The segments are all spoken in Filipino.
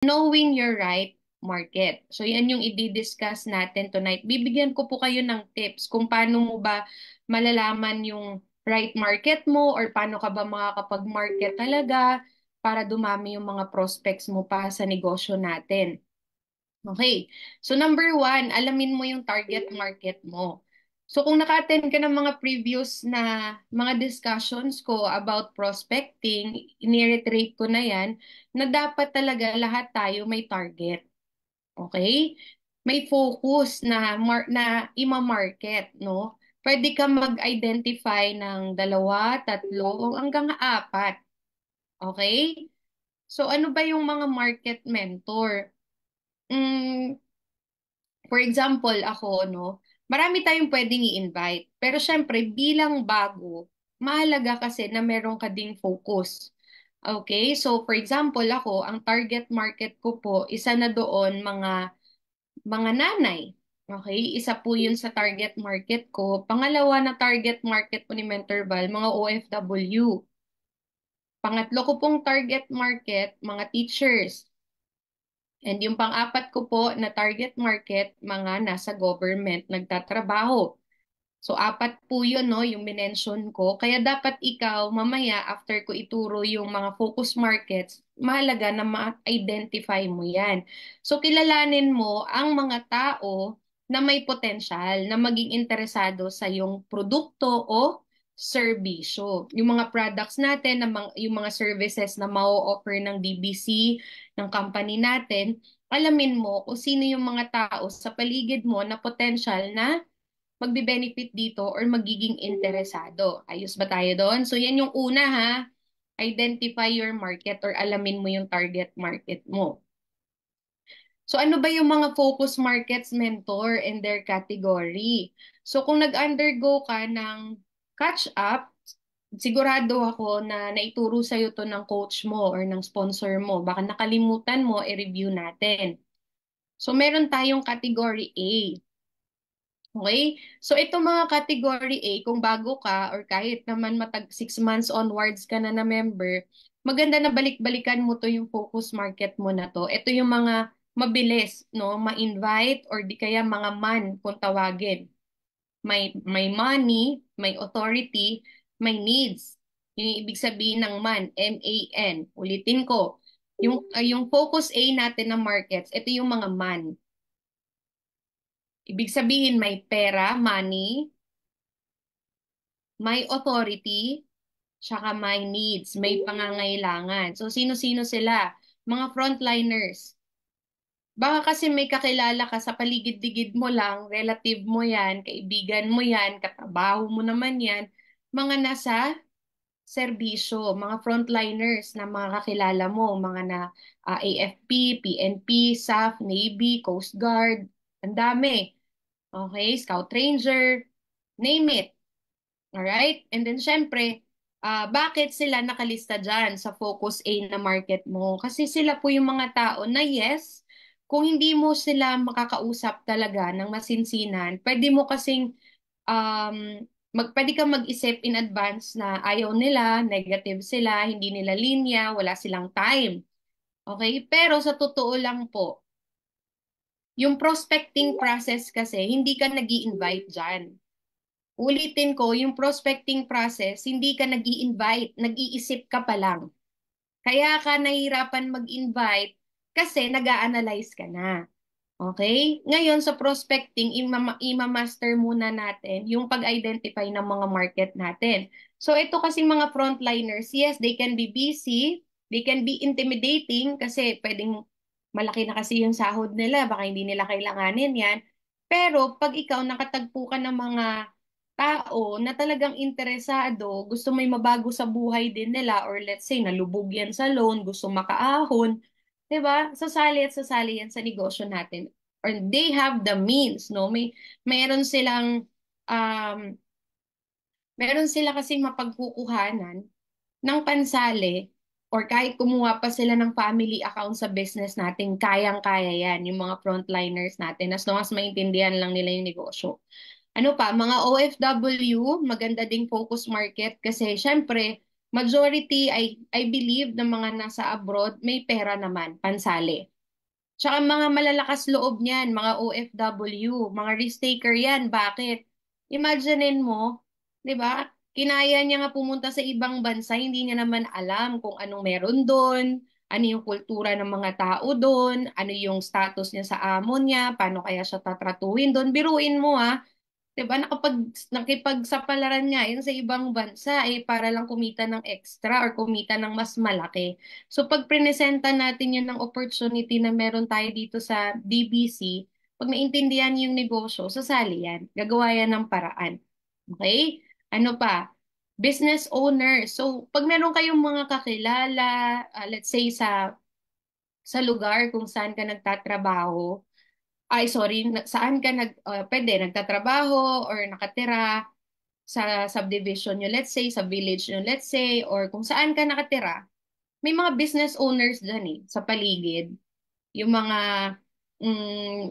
knowing your right market. So yan yung i-discuss natin tonight. Bibigyan ko po kayo ng tips kung paano mo ba malalaman yung right market mo or paano ka ba makakapag-market talaga para dumami yung mga prospects mo pa sa negosyo natin. Okay. So number one, alamin mo yung target market mo. So kung naka-attend ka ng mga previous na mga discussions ko about prospecting, ini-reiterate ko na yan, na dapat talaga lahat tayo may target. Okay? May focus na ima-market, no? Pwede ka mag-identify ng dalawa, tatlo, hanggang apat. Okay? So ano ba yung mga market mentor? Mm, For example, ako, no, marami tayong pwedeng i-invite. Pero syempre, bilang bago, mahalaga kasi na meron ka ding focus. Okay? So, for example, ako, ang target market ko po, isa na doon mga nanay. Okay? Isa po yun sa target market ko. Pangalawa na target market po ni Mentorval, mga OFW. Pangatlo ko pong target market, mga teachers. And yung pang-apat ko po na target market, mga nasa government nagtatrabaho. So, apat po yun, no, yung minention ko. Kaya dapat ikaw, mamaya, after ko ituro yung mga focus markets, mahalaga na ma-identify mo yan. So, kilalanin mo ang mga tao na may potensyal na maging interesado sa yung produkto o serbisyo. Yung mga products natin, yung mga services na ma-offer ng DBC, ng company natin, alamin mo kung sino yung mga tao sa paligid mo na potensyal na magbe-benefit dito or magiging interesado. Ayos ba tayo doon? So yan yung una ha. Identify your market or alamin mo yung target market mo. So ano ba yung mga focus markets mentor and their category? So kung nag-undergo ka ng catch up, sigurado ako na naituro sa'yo to ng coach mo or ng sponsor mo. Baka nakalimutan mo, i-review natin. So meron tayong category A. Okay? So itong mga category A, kung bago ka or kahit naman matag 6 months onwards ka na member, maganda na balik-balikan mo to yung focus market mo na to. Ito yung mga mabilis, no? Ma-invite or di kaya mga man kung tawagin. May money, may authority, may needs. Yun yung ibig sabihin ng man, M-A-N. Ulitin ko. Yung focus A natin na markets, ito yung mga man. Ibig sabihin may pera, money, may authority, tsaka may needs, may pangangailangan. So, sino-sino sila? Mga frontliners. Baka kasi may kakilala ka sa paligid-digid mo lang, relative mo yan, kaibigan mo yan, katrabaho mo naman yan, mga nasa serbisyo, mga frontliners na mga kakilala mo, mga na AFP, PNP, SAF, Navy, Coast Guard, ang dami. Okay, Scout Ranger, name it. Alright? And then, syempre, bakit sila nakalista dyan sa Focus A na market mo? Kasi sila po yung mga tao na yes, kung hindi mo sila makakausap talaga ng masinsinan, pwede mo kasing um, pwede kang mag-isip in advance na ayaw nila, negative sila, hindi nila linya, wala silang time. Okay? Pero sa totoo lang po, yung prospecting process kasi, hindi ka nag invite dyan. Ulitin ko, yung prospecting process, hindi ka nag-i-invite, nag-iisip ka pa lang. Kaya ka nahihirapan mag-invite kasi nag-a-analyze ka na. Okay? Ngayon sa prospecting, ima-master muna natin yung pag-identify ng mga market natin. So ito kasi mga frontliners, yes, they can be busy, they can be intimidating kasi pwedeng malaki na kasi yung sahod nila, baka hindi nila kailanganin yan. Pero pag ikaw nakatagpo ka ng mga tao na talagang interesado, gusto may mabago sa buhay din nila or let's say nalubog yan sa loan, gusto makaahon, 'di ba? Sasali yan sa negosyo natin. Or they have the means, no? Mayroon silang um meron sila kasing mapagkukuhanan ng pansali or kahit kumuha pa sila ng family account sa business natin, kayang-kaya yan, yung mga frontliners natin, as long as maintindihan lang nila yung negosyo. Ano pa, mga OFW, maganda ding focus market kasi syempre, Majority, I believe, ng mga nasa abroad, may pera naman, pansali. Tsaka mga malalakas loob niyan, mga OFW, mga risk taker yan. Bakit? Imaginein mo, 'di ba? Kinaya niya nga pumunta sa ibang bansa, hindi niya naman alam kung anong meron doon, ano yung kultura ng mga tao doon, ano yung status niya sa amo niya, paano kaya siya tatratuhin doon. Biruin mo, 'di ba? Nakipagsapalaran nga yun sa ibang bansa para lang kumita ng extra or kumita ng mas malaki. So pag prinesenta natin yun ng opportunity na meron tayo dito sa DBC, pag naintindihan yung negosyo, sasali yan. Gagawa yan ng paraan. Okay? Ano pa? Business owner. So pag meron kayong mga kakilala, let's say sa lugar kung saan ka nagtatrabaho, ay sorry, saan ka pwede nagtatrabaho or nakatira sa subdivision nyo, let's say, sa village nyo, let's say, or kung saan ka nakatira, may mga business owners dyan sa paligid. Yung mga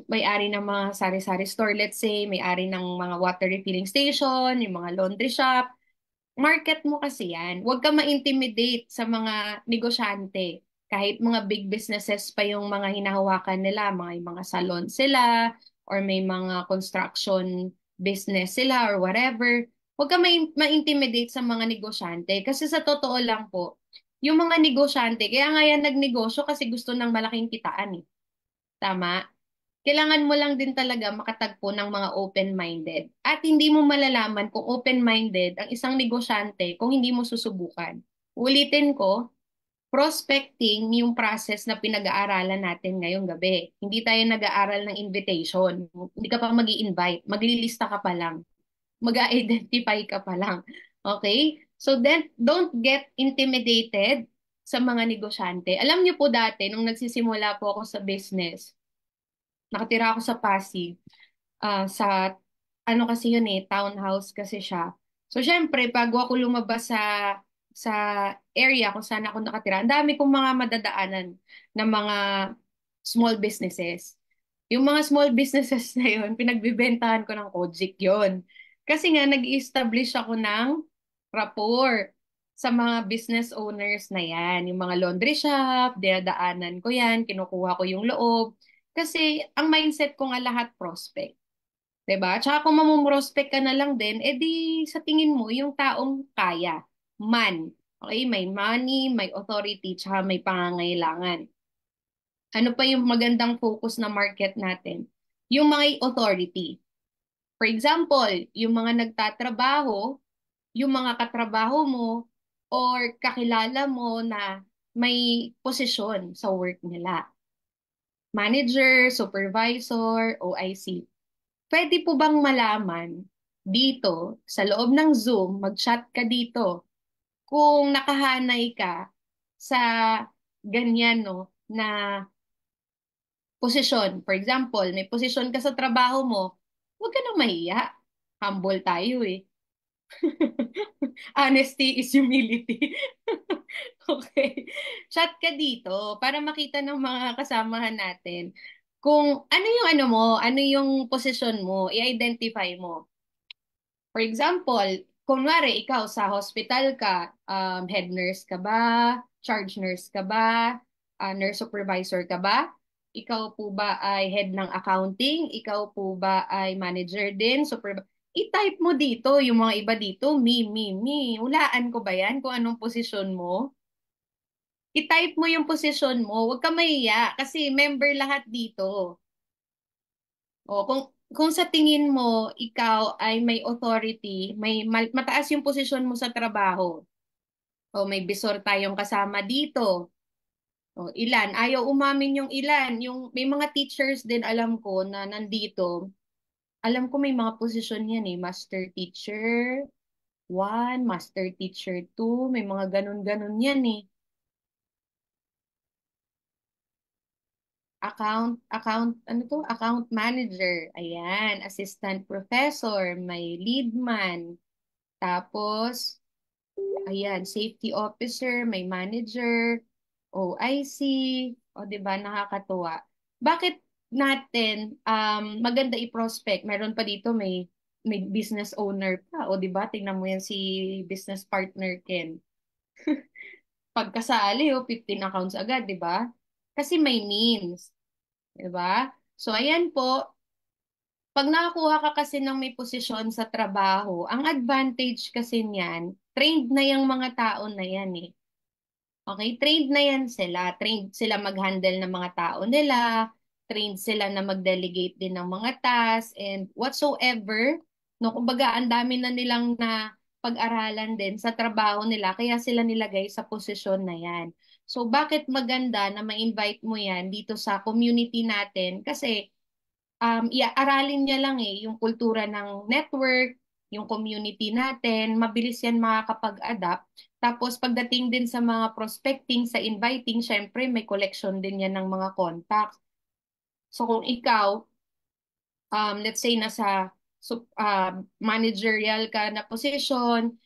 may-ari ng mga sari-sari store, let's say, may-ari ng mga water refilling station, yung mga laundry shop, market mo kasi yan. Huwag ka ma-intimidate sa mga negosyante. Kahit mga big businesses pa yung mga hinahawakan nila, mga salon sila, or may mga construction business sila, or whatever. Huwag ka ma-intimidate sa mga negosyante. Kasi sa totoo lang po, yung mga negosyante, kaya nga yan nagnegosyo kasi gusto ng malaking kitaan. Tama? Kailangan mo lang din talaga makatagpo ng mga open-minded. At hindi mo malalaman kung open-minded ang isang negosyante kung hindi mo susubukan. Ulitin ko, prospecting yung process na pinag-aaralan natin ngayong gabi. Hindi tayo nag-aaral ng invitation. Hindi ka pa mag-i-invite. Maglilista ka pa lang. Mag-identify ka pa lang. Okay? So then, don't get intimidated sa mga negosyante. Alam niyo po dati, nung nagsisimula po ako sa business, nakatira ako sa Pasig, sa ano kasi yun townhouse kasi siya. So syempre, bago ako lumabas sa area kung saan ako nakatira, ang dami kong mga madadaanan ng mga small businesses. Yung mga small businesses na yun, pinagbibentahan ko ng Kojic yun. Kasi nga, nag-establish ako ng rapport sa mga business owners na yan. Yung mga laundry shop, dinadaanan ko yan, kinukuha ko yung loob. Kasi ang mindset ko nga lahat prospect. 'Di ba? Tsaka kung mamumrospect ka na lang din, edi sa tingin mo yung taong kaya, man. Okay, may money, may authority, tsaka may pangangailangan. Ano pa yung magandang focus na market natin? Yung mga authority. For example, yung mga nagtatrabaho, yung mga katrabaho mo, or kakilala mo na may posisyon sa work nila. Manager, supervisor, OIC. Pwede po bang malaman dito, sa loob ng Zoom, mag-chat ka dito, kung nakahanay ka sa ganyan, no, na posisyon. For example, may posisyon ka sa trabaho mo, huwag ka nang mahiya. Humble tayo eh. Honesty is humility. Okay. Chat ka dito para makita ng mga kasamahan natin kung ano yung ano mo, ano yung posisyon mo, i-identify mo. For example, kunwari ikaw sa hospital ka, head nurse ka ba? Charge nurse ka ba? Nurse supervisor ka ba? Ikaw po ba ay head ng accounting? Ikaw po ba ay manager din? I-type mo dito, yung mga iba dito, me. Hulaan ko ba yan kung anong posisyon mo? I-type mo yung posisyon mo. Huwag ka mahiya kasi member lahat dito. O, kung sa tingin mo ikaw ay may authority, mataas yung posisyon mo sa trabaho, o may bisor tayong kasama dito, o ilan, ayaw umamin yung ilan, yung may mga teachers din alam ko na nandito, alam ko may mga posisyon yan master teacher 1, master teacher 2, may mga ganun-ganun yan account manager, ayan, assistant professor, may lead man, tapos ayan, safety officer, may manager, OIC, o 'di ba nakakatuwa. Bakit natin maganda i-prospect? Meron pa dito may business owner pa, o 'di ba? Tingnan mo yan si business partner Ken. Pagkasali, 15 accounts agad, di ba? Kasi may means, di ba? So, ayan po, pag nakakuha ka kasi ng may posisyon sa trabaho, ang advantage kasi niyan, trained na yung mga tao na yan eh. Okay, trained na yan sila. Trained sila mag-handle ng mga tao nila, trained sila na mag-delegate din ng mga tasks, and whatsoever. No, kumbaga, ang dami na nilang na pag-aralan din sa trabaho nila, kaya sila nilagay sa posisyon na yan. So, bakit maganda na ma-invite mo yan dito sa community natin? Kasi aralin niya lang yung kultura ng network, yung community natin, mabilis yan makakapag-adapt. Tapos pagdating din sa mga prospecting, sa inviting, syempre may collection din yan ng mga contacts. So kung ikaw, let's say nasa managerial ka na position,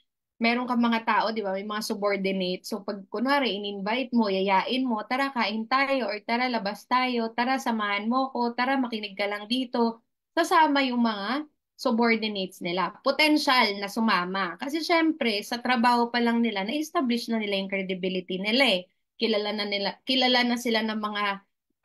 meron ka mga tao, di ba, may mga subordinate. So pag kunwari in-invite mo, yayain mo, tara kain tayo or tara labas tayo, tara samahan mo ko, tara makinig ka lang dito. Sasama yung mga subordinates nila. Potential na sumama. Kasi syempre, sa trabaho pa lang nila, na-establish na nila yung credibility nila eh. Kilala na sila ng mga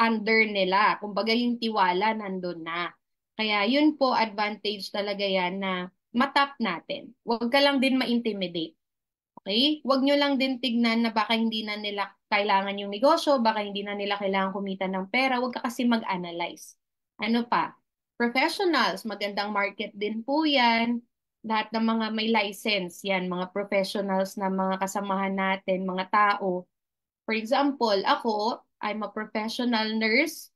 under nila. Kumbaga yung tiwala nandun na. Kaya yun po, advantage talaga yan na matap natin. Huwag ka lang din ma-intimidate. Okay? Huwag nyo lang din tignan na baka hindi na nila kailangan yung negosyo, baka hindi na nila kailangan kumita ng pera. Huwag ka kasi mag-analyze. Ano pa? Professionals, magandang market din po yan. Lahat ng mga may license, yan, mga professionals na mga kasamahan natin, mga tao. For example, ako, I'm a professional nurse.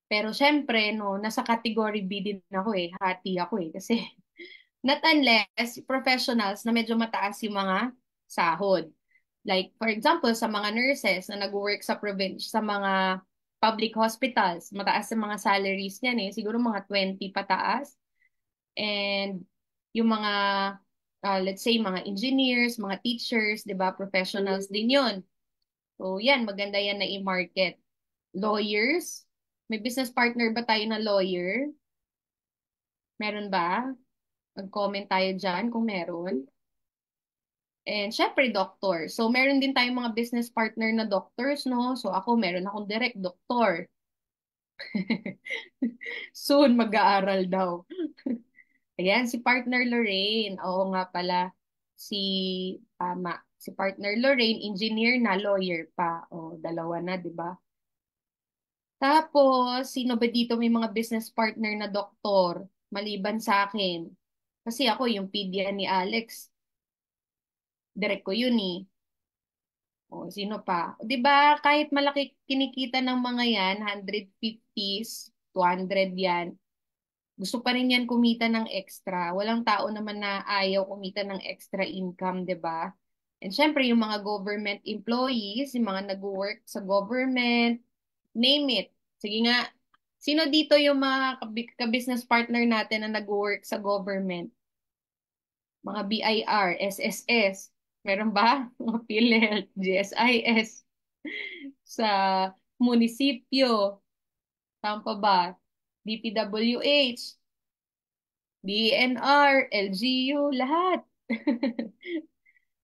Pero syempre, no, nasa category B din ako eh. Hati ako eh. Kasi not unless professionals na medyo mataas yung mga sahod. Like, for example, sa mga nurses na nag-work sa province, sa mga public hospitals, mataas ang mga salaries niyan eh. Siguro mga 20 pataas. And yung mga, let's say, mga engineers, mga teachers, di ba, professionals din yun. So, yan, maganda yan na i-market. Lawyers, may business partner ba tayo na lawyer? Meron ba? Mag-comment tayo dyan kung meron. And syempre, doctor. So, meron din tayong mga business partner na doctors, no? So, ako, meron akong direct doctor. Soon, mag-aaral daw. Ayan, si partner Lorraine. Oo nga pala. Si, si partner Lorraine, engineer na, lawyer pa. O, dalawa na, di ba? Tapos, sino ba dito may mga business partner na doktor, maliban sa akin? Kasi ako, yung pedya ni Alex, direct ko yun eh. O, sino pa? Di ba, kahit malaki kinikita ng mga yan, 150s, 200 yan, gusto pa rin yan kumita ng extra. Walang tao naman na ayaw kumita ng extra income, di ba? And syempre, yung mga government employees, yung mga nag-work sa government, name it. Sige nga, sino dito yung mga ka-business partner natin na nag-work sa government? Mga BIR, SSS. Meron ba? Mga PhilHealth, GSIS. Sa munisipyo, saan pa ba? DPWH, DNR, LGU, lahat.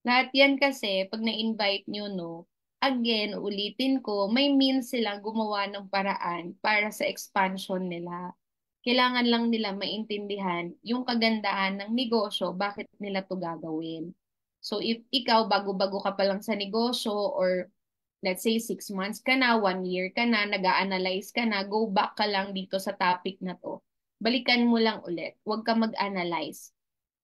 Lahat yan kasi, pag na-invite nyo, no, again, ulitin ko, may means silang gumawa ng paraan para sa expansion nila. Kailangan lang nila maintindihan yung kagandahan ng negosyo, bakit nila to gagawin. So, if ikaw, bago-bago ka pa lang sa negosyo, or let's say 6 months ka na, 1 year ka na, nag-a-analyze ka na, go back ka lang dito sa topic na to. Balikan mo lang ulit. Huwag ka mag-analyze.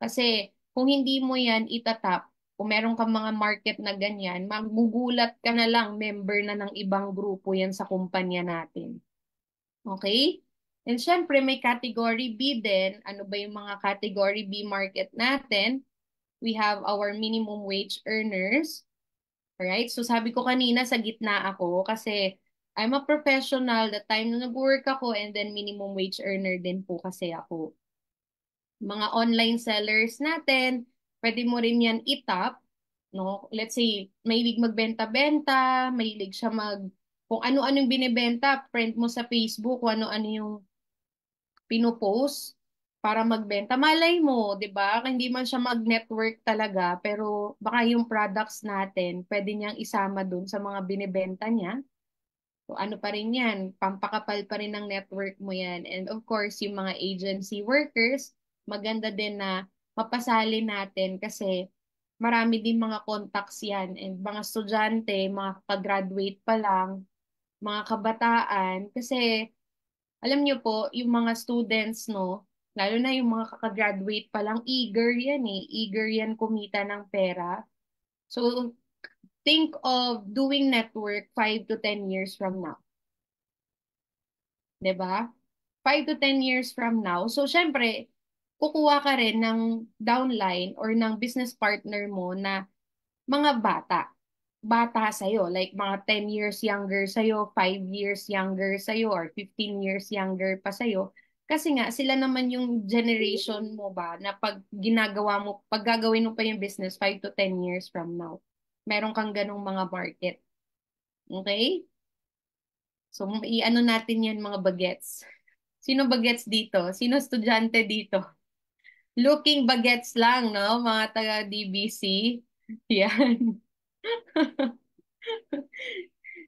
Kasi kung hindi mo yan itatap, kung meron kang mga market na ganyan, magugulat ka na lang, member na ng ibang grupo yan sa kumpanya natin. Okay? And syempre, may category B din. Ano ba yung mga category B market natin? We have our minimum wage earners. Alright? So sabi ko kanina, sa gitna ako kasi I'm a professional, the time na nag-work ako, and then minimum wage earner din po kasi ako. Mga online sellers natin, pwede mo rin yan itap, no? Let's say, mahilig magbenta-benta, mahilig siya kung ano-ano yung binibenta, friend mo sa Facebook, kung ano-ano yung pinopost. para magbenta. Malay mo, 'di ba? Hindi man siya mag-network talaga, pero baka yung products natin, pwede niyang isama dun sa mga binibenta niya. So ano pa rin 'yan, pampakapal pa rin ng network mo 'yan. And of course, yung mga agency workers, maganda din na mapasali natin kasi marami din mga contacts 'yan and mga estudyante, mga graduate pa lang, mga kabataan kasi alam niyo po, yung mga students, no, lalo na yung mga kakagraduate pa lang, eager yan eh. Eager yan kumita ng pera. So, think of doing network 5 to 10 years from now. 'Di ba? 5 to 10 years from now. So, syempre, kukuha ka rin ng downline or ng business partner mo na mga bata. Bata sa'yo, like mga 10 years younger sa'yo, 5 years younger sa'yo, or 15 years younger pa sa'yo. Kasi nga, sila naman yung generation mo ba na pag ginagawa mo, pag gagawin mo pa yung business 5 to 10 years from now, meron kang ganong mga market. Okay? So, i-ano natin yan mga bagets. Sino bagets dito? Sino estudyante dito? Looking bagets lang, no? Mga taga DBC. Yan.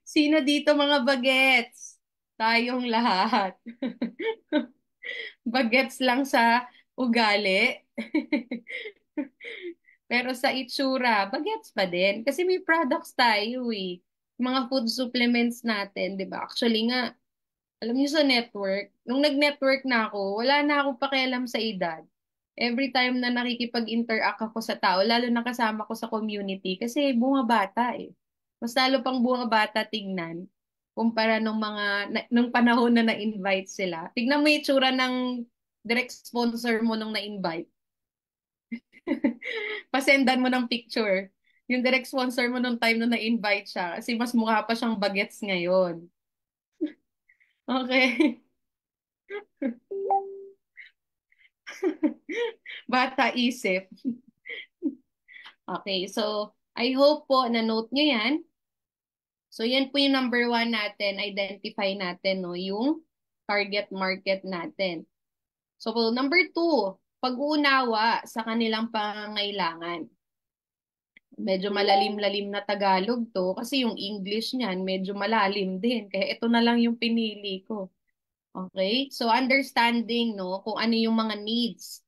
Sino dito mga bagets? Tayong lahat. Bagets lang sa ugali. Pero sa itsura, bagets pa din. Kasi may products tayo eh. Mga food supplements natin, di ba? Actually nga, alam niyo sa network, nung nag-network na ako, wala na akong pakialam sa edad. Every time na nakikipag-interact ako sa tao, lalo na kasama ko sa community, kasi bunga bata eh. Mas lalo pang bunga bata tignan, kumpara nung nung panahon na na-invite sila. Tignan mo yung itsura ng direct sponsor mo nung na-invite. Pasendan mo ng picture. Yung direct sponsor mo nung time na na-invite siya, kasi mas mukha pa siyang bagets ngayon. Okay. Bata isip. Okay, so I hope po na note nyo yan. So yan po yung number one natin, identify natin no, yung target market natin. So number two, pag-uunawa sa kanilang pangangailangan. Medyo malalim-lalim na Tagalog to kasi yung English niyan medyo malalim din. Kaya ito na lang yung pinili ko. Okay? So understanding no, kung ano yung mga needs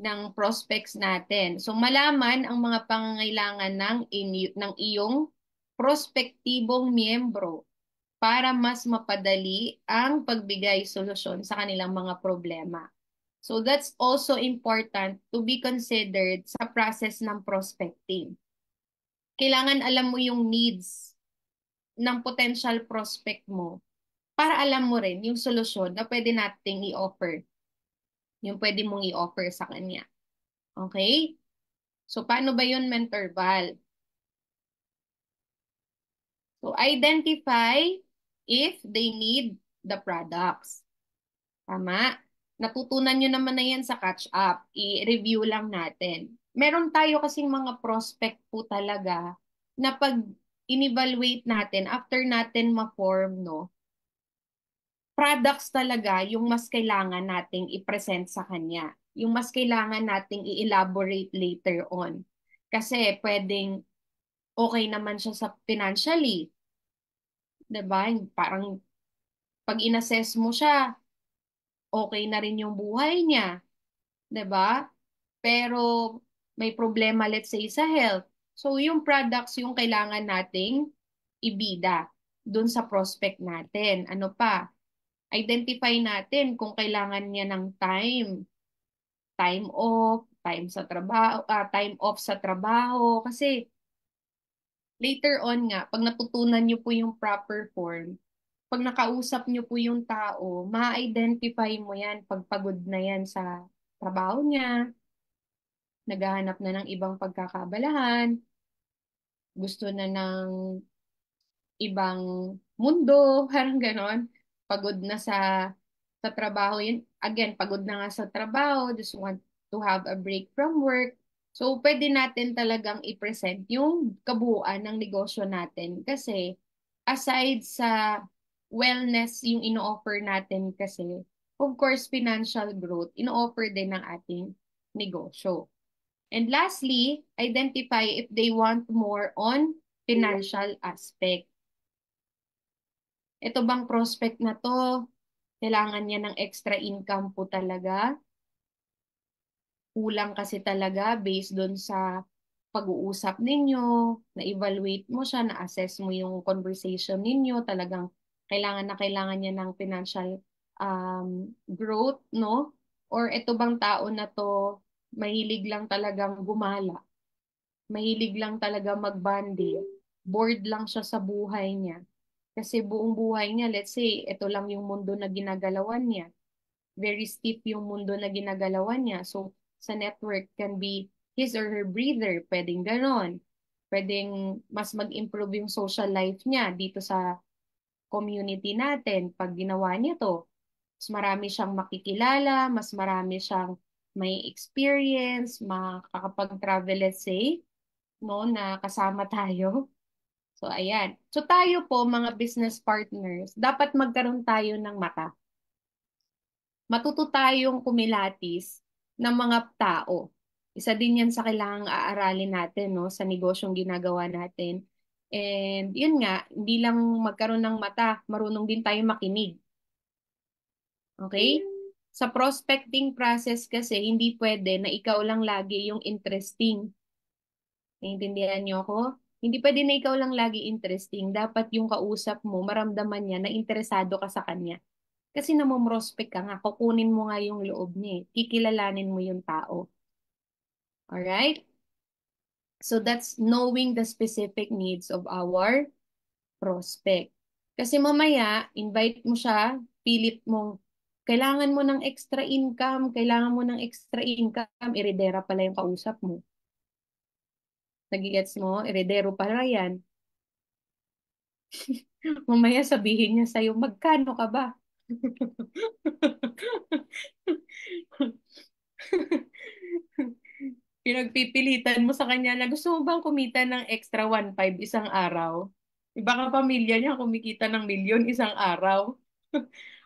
ng prospects natin. So malaman ang mga pangangailangan ng iyong prospektibong miyembro para mas mapadali ang pagbigay solusyon sa kanilang mga problema. So that's also important to be considered sa process ng prospecting. Kailangan alam mo yung needs ng potential prospect mo para alam mo rin yung solusyon na pwede nating i-offer, yung pwede mong i-offer sa kanya. Okay? So, paano ba yun, Mentor Val? So, identify if they need the products. Tama? Natutunan nyo naman na yan sa catch-up. I-review lang natin. Meron tayo kasing mga prospect po talaga na pag in-evaluate natin, after natin ma-form, no, products talaga yung mas kailangan nating i-present sa kanya. Yung mas kailangan nating i-elaborate later on. Kasi pwedeng okay naman siya sa financially, 'di ba? Parang pag inassess mo siya, okay na rin yung buhay niya, 'di ba? Pero may problema let's say sa health. So yung products yung kailangan nating ibida dun sa prospect natin. Ano pa? Identify natin kung kailangan niya ng time off, time off sa trabaho kasi later on nga pag natutunan niyo po yung proper form, pag nakausap niyo po yung tao, ma-identify mo yan pag pagod na yan sa trabaho niya, naghahanap na ng ibang pagkakabalahan, gusto na ng ibang mundo, parang ganon. Pagod na sa trabaho yun. Again, pagod na nga sa trabaho, just want to have a break from work. So, pwede natin talagang i-present yung kabuuan ng negosyo natin kasi aside sa wellness yung ino-offer natin kasi, of course, financial growth, ino-offer din ng ating negosyo. And lastly, identify if they want more on financial aspect. Ito bang prospect na to, kailangan niya ng extra income po talaga? Kulang kasi talaga based doon sa pag-uusap ninyo, na-evaluate mo siya, na-assess mo yung conversation ninyo, talagang kailangan na kailangan niya ng financial growth, no? Or ito bang tao na to, mahilig lang talagang gumala, mahilig lang talaga mag-bonding, bored lang siya sa buhay niya. Kasi buong buhay niya, let's say, ito lang yung mundo na ginagalawan niya, very stiff yung mundo na ginagalawan niya. So, sa network can be his or her breather. Pwedeng ganon. Pwedeng mas mag-improve yung social life niya dito sa community natin pag ginawa niya to. Mas marami siyang makikilala, mas marami siyang may experience, makakapag-travel, let's say, no, na kasama tayo. So, ayan. So, tayo po, mga business partners, dapat magkaroon tayo ng mata. Matuto tayong kumilatis ng mga tao. Isa din yan sa kailangang aaralin natin, no, sa negosyong ginagawa natin. And yun nga, hindi lang magkaroon ng mata, marunong din tayo makinig. Okay? Sa prospecting process kasi, hindi pwede na ikaw lang lagi yung interesting. Naiintindihan niyo ako? Hindi pwede na ikaw lang lagi interesting. Dapat yung kausap mo, maramdaman niya na interesado ka sa kanya. Kasi namomrospect ka nga, kukunin mo nga yung loob niya eh. Kikilalanin mo yung tao. Alright? So that's knowing the specific needs of our prospect. Kasi mamaya, invite mo siya, pilit mong, kailangan mo ng extra income, kailangan mo ng extra income, iredera pala yung kausap mo. Nagigets mo? Iredero pala yan. Mamaya sabihin niya sa'yo, magkano ka ba? Pinagpipilitan mo sa kanya na gusto mo bang kumita ng extra 1.5 isang araw? Iba ka pamilya niya kumikita ng milyon isang araw.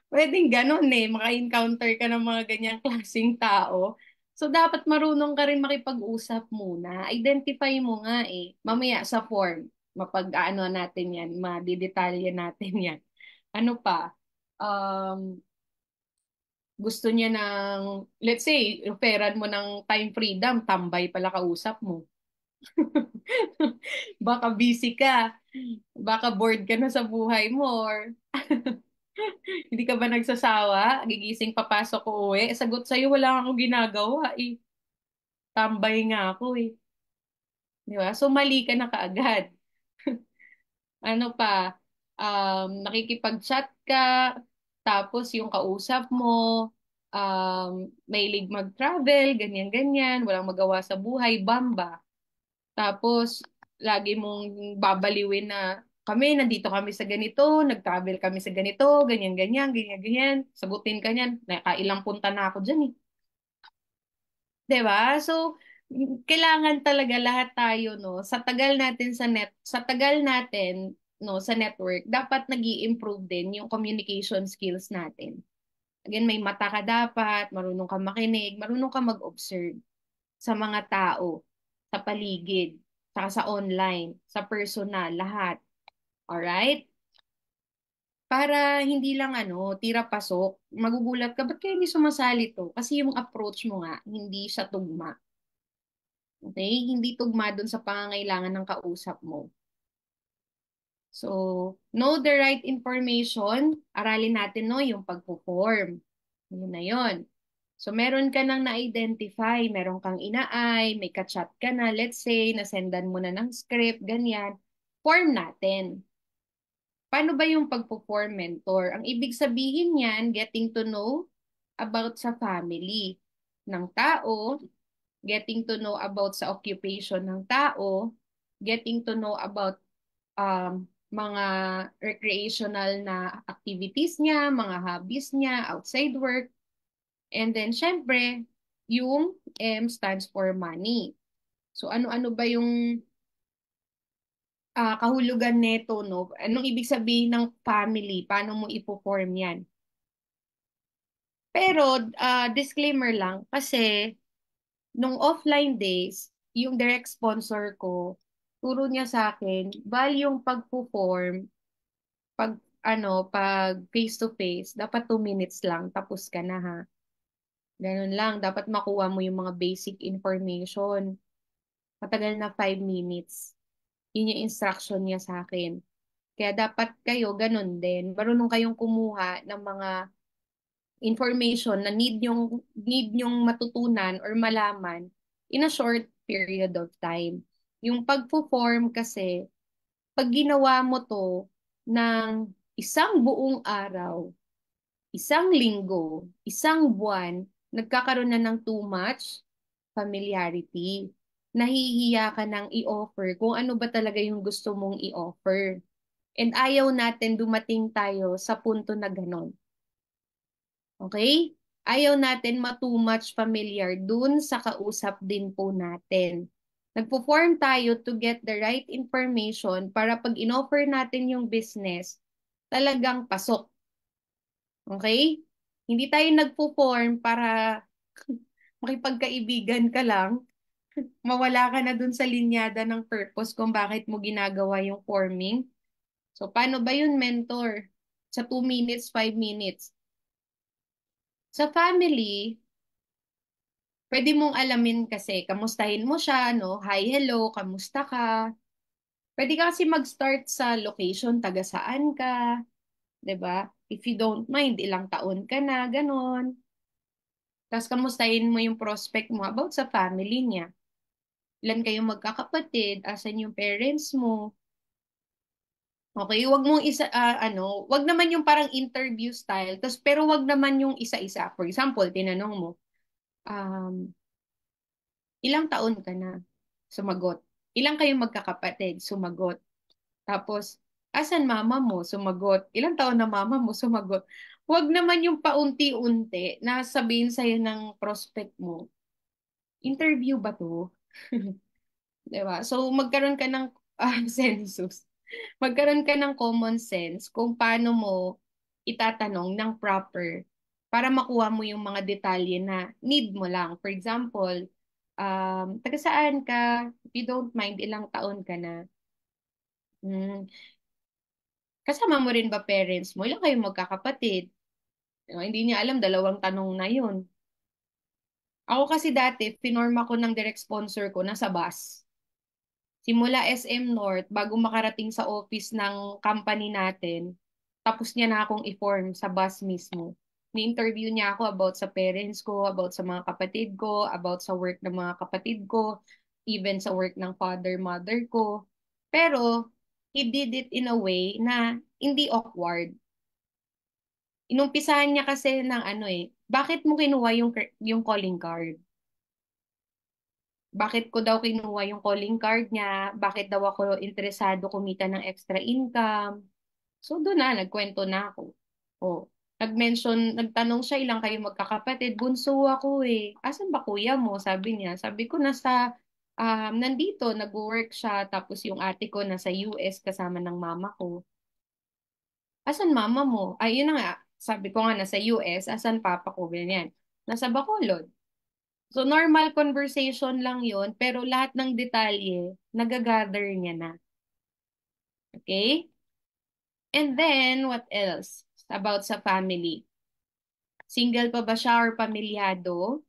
Pwedeng ganun eh, maka-encounter ka ng mga ganyang klaseng tao. So, dapat marunong ka rin makipag-usap muna. Identify mo nga eh. Mamaya sa form, mapag-ano natin yan, madidetalye natin yan. Ano pa? Um, Gusto niya ng, let's say, offeran mo ng time freedom, tambay pala kausap mo. Baka busy ka, baka bored ka na sa buhay mo, or hindi ka ba nagsasawa, gigising papasok ko uwi, sagot sa'yo, wala akong ginagawa eh. Tambay nga ako eh. Di ba? So mali ka na kaagad. Ano pa, nakikipag-chat ka, tapos yung kausap mo, mahilig mag-travel, ganyan-ganyan, walang magawa sa buhay, bamba. Tapos, lagi mong babaliwin na nandito kami sa ganito, nag-travel kami sa ganito, ganyan-ganyan, ganyan-ganyan. Sagutin ka niyan, nakailang punta na ako dyan eh. 'Di ba? So, kailangan talaga lahat tayo, no, sa tagal natin, no, sa network, dapat nag-i-improve din yung communication skills natin. Again, may mata ka dapat, marunong ka makinig, marunong ka mag-observe sa mga tao, sa paligid, saka sa online, sa personal, lahat. Alright? Para hindi lang tira pasok, magugulat ka, ba't kayo hindi sumasali to? Kasi yung approach mo nga, hindi siya tugma. Okay? Hindi tugma dun sa pangangailangan ng kausap mo. So, know the right information. Aralin natin, no, yung pagpo-form. Yun na yun. So, meron ka nang na-identify, meron kang inaay, may ka-chat ka na, let's say, nasendan mo na ng script, ganyan. Form natin. Paano ba yung pagpo-form mentor? Ang ibig sabihin niyan, getting to know about sa family ng tao, getting to know about sa occupation ng tao, getting to know about mga recreational na activities niya, mga hobbies niya, outside work. And then, syempre, yung M stands for money. So, ano-ano ba yung kahulugan neto, no? Anong ibig sabihin ng family? Paano mo ipo-form yan? Pero disclaimer lang kasi nung offline days, yung direct sponsor ko, turo niya sa akin, yung pagpo-form, pag face to face, dapat 2 minutes lang, tapos ka na ha. Ganun lang, dapat makuha mo yung mga basic information. Matagal na 5 minutes. Yun yung instruction niya sa akin. Kaya dapat kayo ganun din. Marunong kayong kumuha ng mga information na need yung matutunan or malaman in a short period of time. Yung pagpo-form kasi, pag ginawa mo to ng isang buong araw, isang linggo, isang buwan, nagkakaroon na ng too much familiarity. Nahihiya ka nang i-offer kung ano ba talaga yung gusto mong i-offer. And ayaw natin dumating tayo sa punto na ganon. Okay? Ayaw natin too much familiar dun sa kausap din po natin. Nagpo-form tayo to get the right information para pag in-offer natin yung business, talagang pasok. Okay? Hindi tayo nagpo-form para makipagkaibigan ka lang, mawala ka na dun sa linyada ng purpose kung bakit mo ginagawa yung forming. So, paano ba yun, mentor? Sa 2 minutes, 5 minutes. Sa family, pwede mong alamin kasi, kamustahin mo siya, no? Hi, hello, kamusta ka? Pwede ka kasi mag-start sa location, taga saan ka, 'di ba? If you don't mind, ilang taon ka na, ganon. Tapos kamustahin mo yung prospect mo about sa family niya. Ilan kayong magkakapatid, asan yung parents mo. Okay, wag mong wag naman yung parang interview style, tapos pero wag naman yung isa-isa. For example, tinanong mo, um, ilang taon ka na? Sumagot. Ilang kayong magkakapatid? Sumagot. Tapos, asan mama mo? Sumagot. Ilang taon na mama mo? Sumagot. Wag naman yung paunti-unti na sabihin sa'yo ng prospect mo, interview ba to? 'Di ba? So, magkaroon ka ng census. Magkaroon ka ng common sense kung paano mo itatanong ng proper para makuha mo yung mga detalye na need mo lang. For example, taga saan ka? If you don't mind, ilang taon ka na? Hmm, kasama mo rin ba parents mo? Ilang kayong magkakapatid? Hindi niya alam, dalawang tanong na yun. Ako kasi dati, pinorma ko ng direct sponsor ko nasa bus. Simula SM North, bago makarating sa office ng company natin, tapos niya na akong i-form sa bus mismo. Ni-interview niya ako about sa parents ko, about sa mga kapatid ko, about sa work ng mga kapatid ko, even sa work ng father, mother ko. Pero, he did it in a way na hindi awkward. Inumpisahan niya kasi ng bakit mo kinuha yung calling card? Bakit ko daw kinuha yung calling card niya? Bakit daw ako interesado kumita ng extra income? So doon na, nagkwento na ako. Oh, nagtanong siya ilang kayo magkakapatid. Bunso ako eh. Asan ba kuya mo? Sabi niya. Sabi ko nandito, nag-work siya. Tapos yung ate ko nasa US kasama ng mama ko. Asan mama mo? Ay, yun na nga. Sabi ko nga nasa US. Asan papa ko? Ganyan. Nasa Bacolod. So, normal conversation lang yon pero lahat ng detalye, nagagather niya na. Okay? And then, what else about sa family? Single pa ba siya or pamilyado?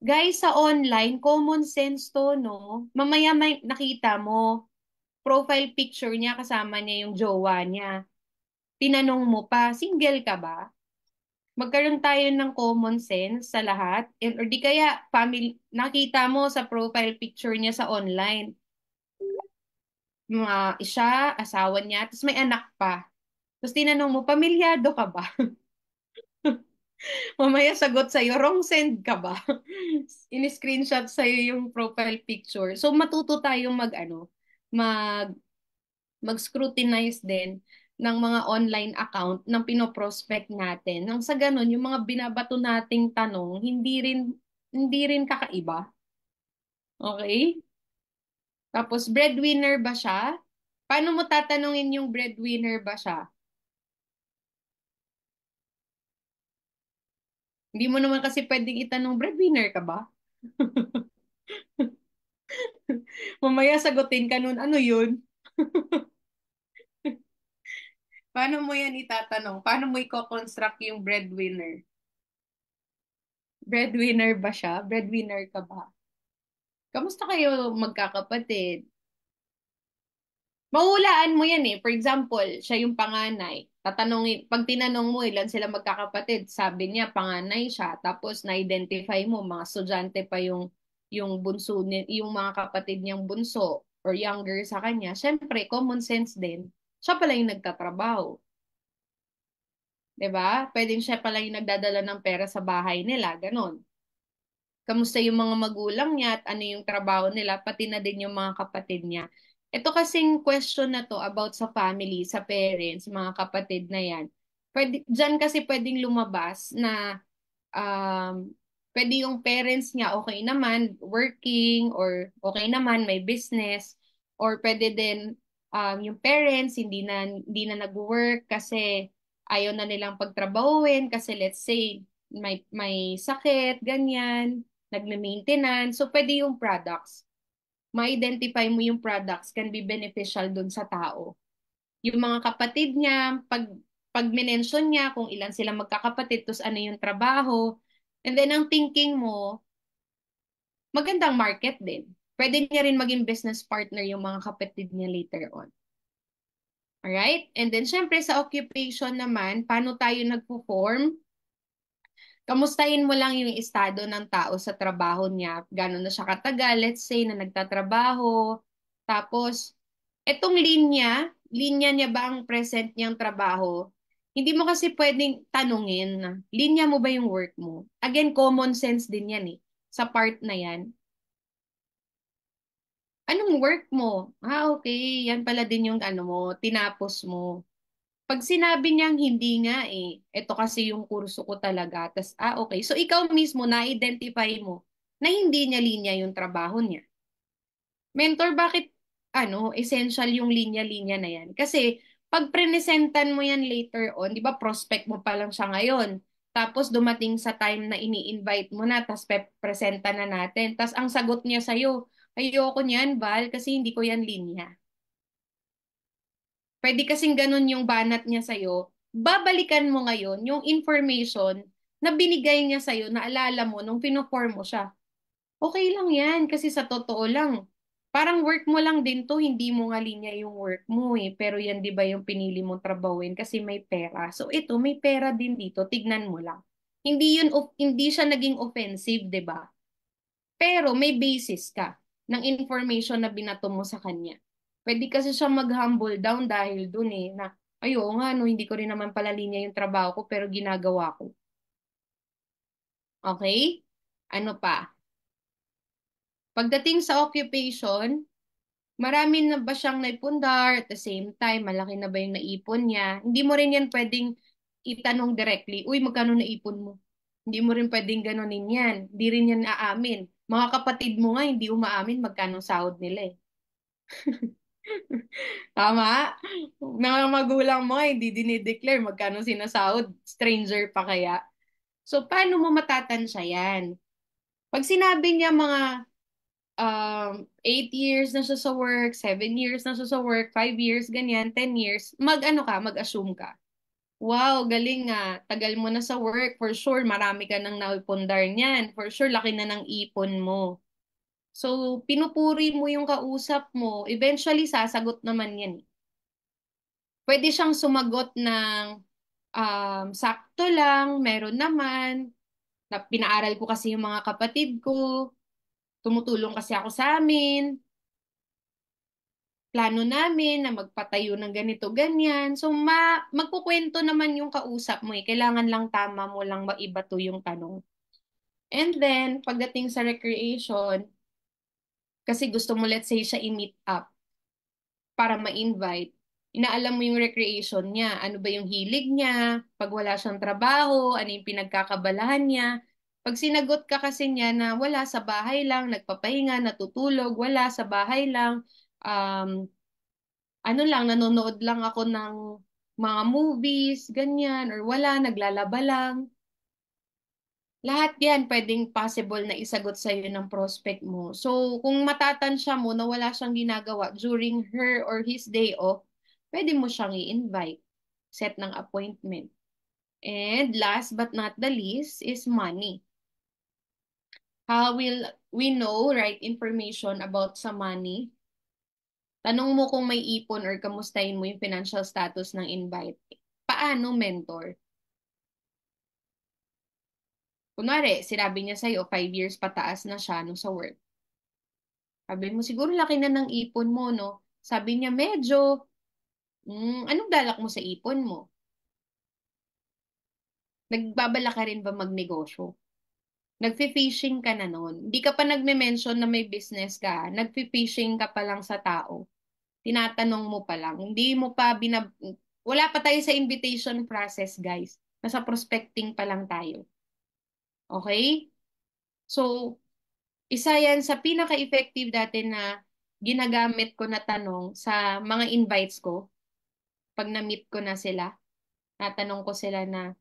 Guys, sa online, common sense to, no? Mamaya may nakita mo, profile picture niya, kasama niya yung jowa niya. Tinanong mo pa, single ka ba? Magkaroon tayo ng common sense sa lahat. Or di kaya, nakita mo sa profile picture niya sa online siya, asawa niya, tapos may anak pa. Tapos tinanong mo, pamilyado ka ba? Mamaya sagot sa'yo, wrong send ka ba? In-screenshot sa'yo yung profile picture. So matuto tayong mag, mag-scrutinize din ng mga online account ng pinoprospect natin. Nang sa ganun, yung mga binabato nating tanong, hindi rin kakaiba. Okay? Tapos, breadwinner ba siya? Paano mo tatanungin yung breadwinner ba siya? Hindi mo naman kasi pwedeng itanong, breadwinner ka ba? Mamaya sagutin ka nun, ano yun? Paano mo yan itatanong? Paano mo i-construct yung breadwinner? Breadwinner ba siya? Breadwinner ka ba? Kamusta kayo magkakapatid? Mahulaan mo yan eh. For example, siya yung panganay. Tatanungin, pag tinanong mo ilan sila magkakapatid, sabi niya panganay siya. Tapos na-identify mo mga estudyante pa yung bunso yung mga kapatid niyang bunso or younger sa kanya. Syempre, common sense din. Siya pala yung nagtatrabaho. 'Di ba? Pwedeng siya pala yung nagdadala ng pera sa bahay nila, ganon. Kamusta yung mga magulang niya at ano yung trabaho nila, pati na din yung mga kapatid niya. Ito kasing question na to about sa family, sa parents, mga kapatid na yan. Dyan kasi pwedeng lumabas na pwede yung parents niya okay naman, working, or okay naman, may business, or pwede din yung parents hindi na nag-work kasi ayaw na nilang pagtrabahuin kasi let's say may sakit, ganyan, nagme-maintenance. So pwede yung products. Ma-identify mo yung products can be beneficial dun sa tao. Yung mga kapatid niya, pag minention niya kung ilan sila magkakapatid, tapos ano yung trabaho, and then ang thinking mo, magandang market din. Pwede niya rin maging business partner yung mga kapatid niya later on. Alright? And then, syempre, sa occupation naman, paano tayo nagpo-form? Kamustahin mo lang yung estado ng tao sa trabaho niya. Gano'n na siya katagal, let's say, na nagtatrabaho. Tapos, etong linya niya ba ang present niyang trabaho? Hindi mo kasi pwedeng tanungin na, linya mo ba yung work mo? Again, common sense din yan eh. Sa part na yan. Anong work mo? Okay. Yan pala din yung ano mo, tinapos mo. Pag sinabi niyang hindi nga eh, ito kasi yung kurso ko talaga, tas okay. So ikaw mismo na-identify mo na hindi niya linya yung trabaho niya. Mentor, bakit essential yung linya-linya na yan? Kasi pag prenesentan mo yan later on, di ba prospect mo pa lang siya ngayon. Tapos dumating sa time na ini-invite mo na, tapos presenta na natin. Tapos ang sagot niya sa'yo, ayoko niyan, Val, kasi hindi ko yan linya. Pwede kasing ganun yung banat niya sa'yo. Babalikan mo ngayon yung information na binigay niya sa'yo, na alala mo nung pinoform mo siya. Okay lang yan kasi sa totoo lang, parang work mo lang din to, hindi mo nga linya yung work mo eh. Pero yan 'di ba yung pinili mong trabawin kasi may pera. So ito, may pera din dito, tignan mo lang. Hindi siya naging offensive, 'di ba? Pero may basis ka ng information na binato mo sa kanya. Pwede kasi siya mag-humble down dahil dun eh, na ayo nga no, hindi ko rin naman pala linya yung trabaho ko pero ginagawa ko. Okay? Ano pa? Pagdating sa occupation, marami na ba siyang naipundar at the same time, malaki na ba yung naipon niya? Hindi mo rin yan pwedeng itanong directly, uy, magkano naipon mo? Hindi mo rin pwedeng ganunin yan. Hindi rin yan aamin. Mga kapatid mo nga, hindi umaamin magkano sahod nila eh. Tama? Mga magulang mo nga, hindi dinideclare magkano sinasahod. Stranger pa kaya? So, paano mo matatansya yan? Pag sinabi niya mga 8 years na siya sa work, 7 years na siya sa work, 5 years, ganyan, 10 years, mag-assume ka. Wow, galing nga. Tagal mo na sa work. For sure, marami ka nang naipundar niyan. For sure, laki na ng ipon mo. So, pinupuri mo yung kausap mo. Eventually, sasagot naman yan. Pwede siyang sumagot ng sakto lang, meron naman, na pinaaral ko kasi yung mga kapatid ko, tumutulong kasi ako sa amin, plano namin na magpatayo ng ganito, ganyan. So, magkukwento naman yung kausap mo eh. Kailangan lang tama mo lang maibato yung tanong. And then, pagdating sa recreation, kasi gusto mo, let's say, siya i-meet up para ma-invite, inaalam mo yung recreation niya. Ano ba yung hilig niya? Pag wala siyang trabaho, ano yung pinagkakabalahan niya? Pag sinagot ka kasi niya na wala, sa bahay lang, nagpapahinga, natutulog, wala, sa bahay lang, um, ano lang, nanonood lang ako ng mga movies, ganyan, or wala, naglalaba lang. Lahat yan pwedeng possible na isagot sa'yo ng prospect mo. So, kung matatansya mo na wala siyang ginagawa during her or his day off, pwede mo siyang i-invite. Set ng appointment. And last but not the least is money. How will we know right information about sa money? Tanong mo kung may ipon or kamustahin mo yung financial status ng invite. Paano mentor? Kunwari, sinabi niya sa'yo, 5 years pataas na siya no, sa work. Sabi mo, siguro laki na ng ipon mo, no? Sabi niya, medyo. Anong balak mo sa ipon mo? Nagbabala ka rin ba magnegosyo? Nagfi-fishing ka na nun. Hindi ka pa nagme-mention na may business ka. Nagfi-fishing ka pa lang sa tao. Tinatanong mo pa lang. Hindi mo pa Wala pa tayo sa invitation process, guys. Nasa prospecting pa lang tayo. Okay? So, isa yan sa pinaka-effective dati na ginagamit ko na tanong sa mga invites ko. Pag na-meet ko na sila, natanong ko sila na,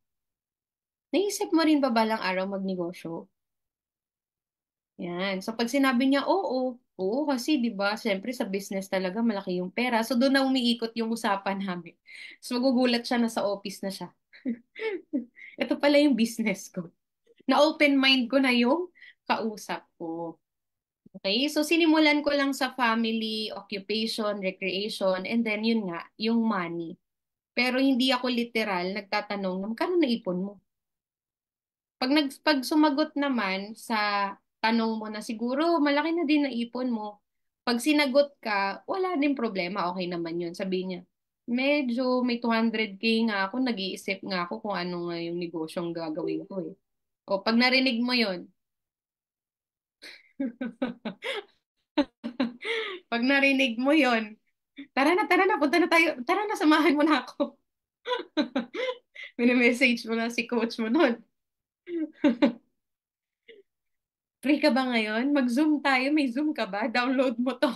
naisip mo rin ba balang araw magnegosyo? Yan. So pag sinabi niya, oo, oo kasi 'di ba, syempre sa business talaga malaki yung pera. So doon na umiikot yung usapan namin. So magugulat siya na sa office na siya. Ito pala yung business ko. Na open mind ko na yung kausap ko. Okay? So sinimulan ko lang sa family, occupation, recreation, and then yun nga, yung money. Pero hindi ako literal nagtatanong, magkano naipon mo? Pag sumagot naman sa tanong mo na siguro malaki na din naipon mo, pag sinagot ka, wala din problema, okay naman yun. Sabihin niya, medyo may 200K nga ako, nag-iisip nga ako kung ano nga yung negosyong gagawin ko eh. O pag narinig mo yun, pag narinig mo yun, tara na, punta na tayo, tara na, samahan mo na ako. Mini-message mo na si coach mo nun. Free ka ba ngayon? Mag-Zoom tayo. May Zoom ka ba? Download mo to.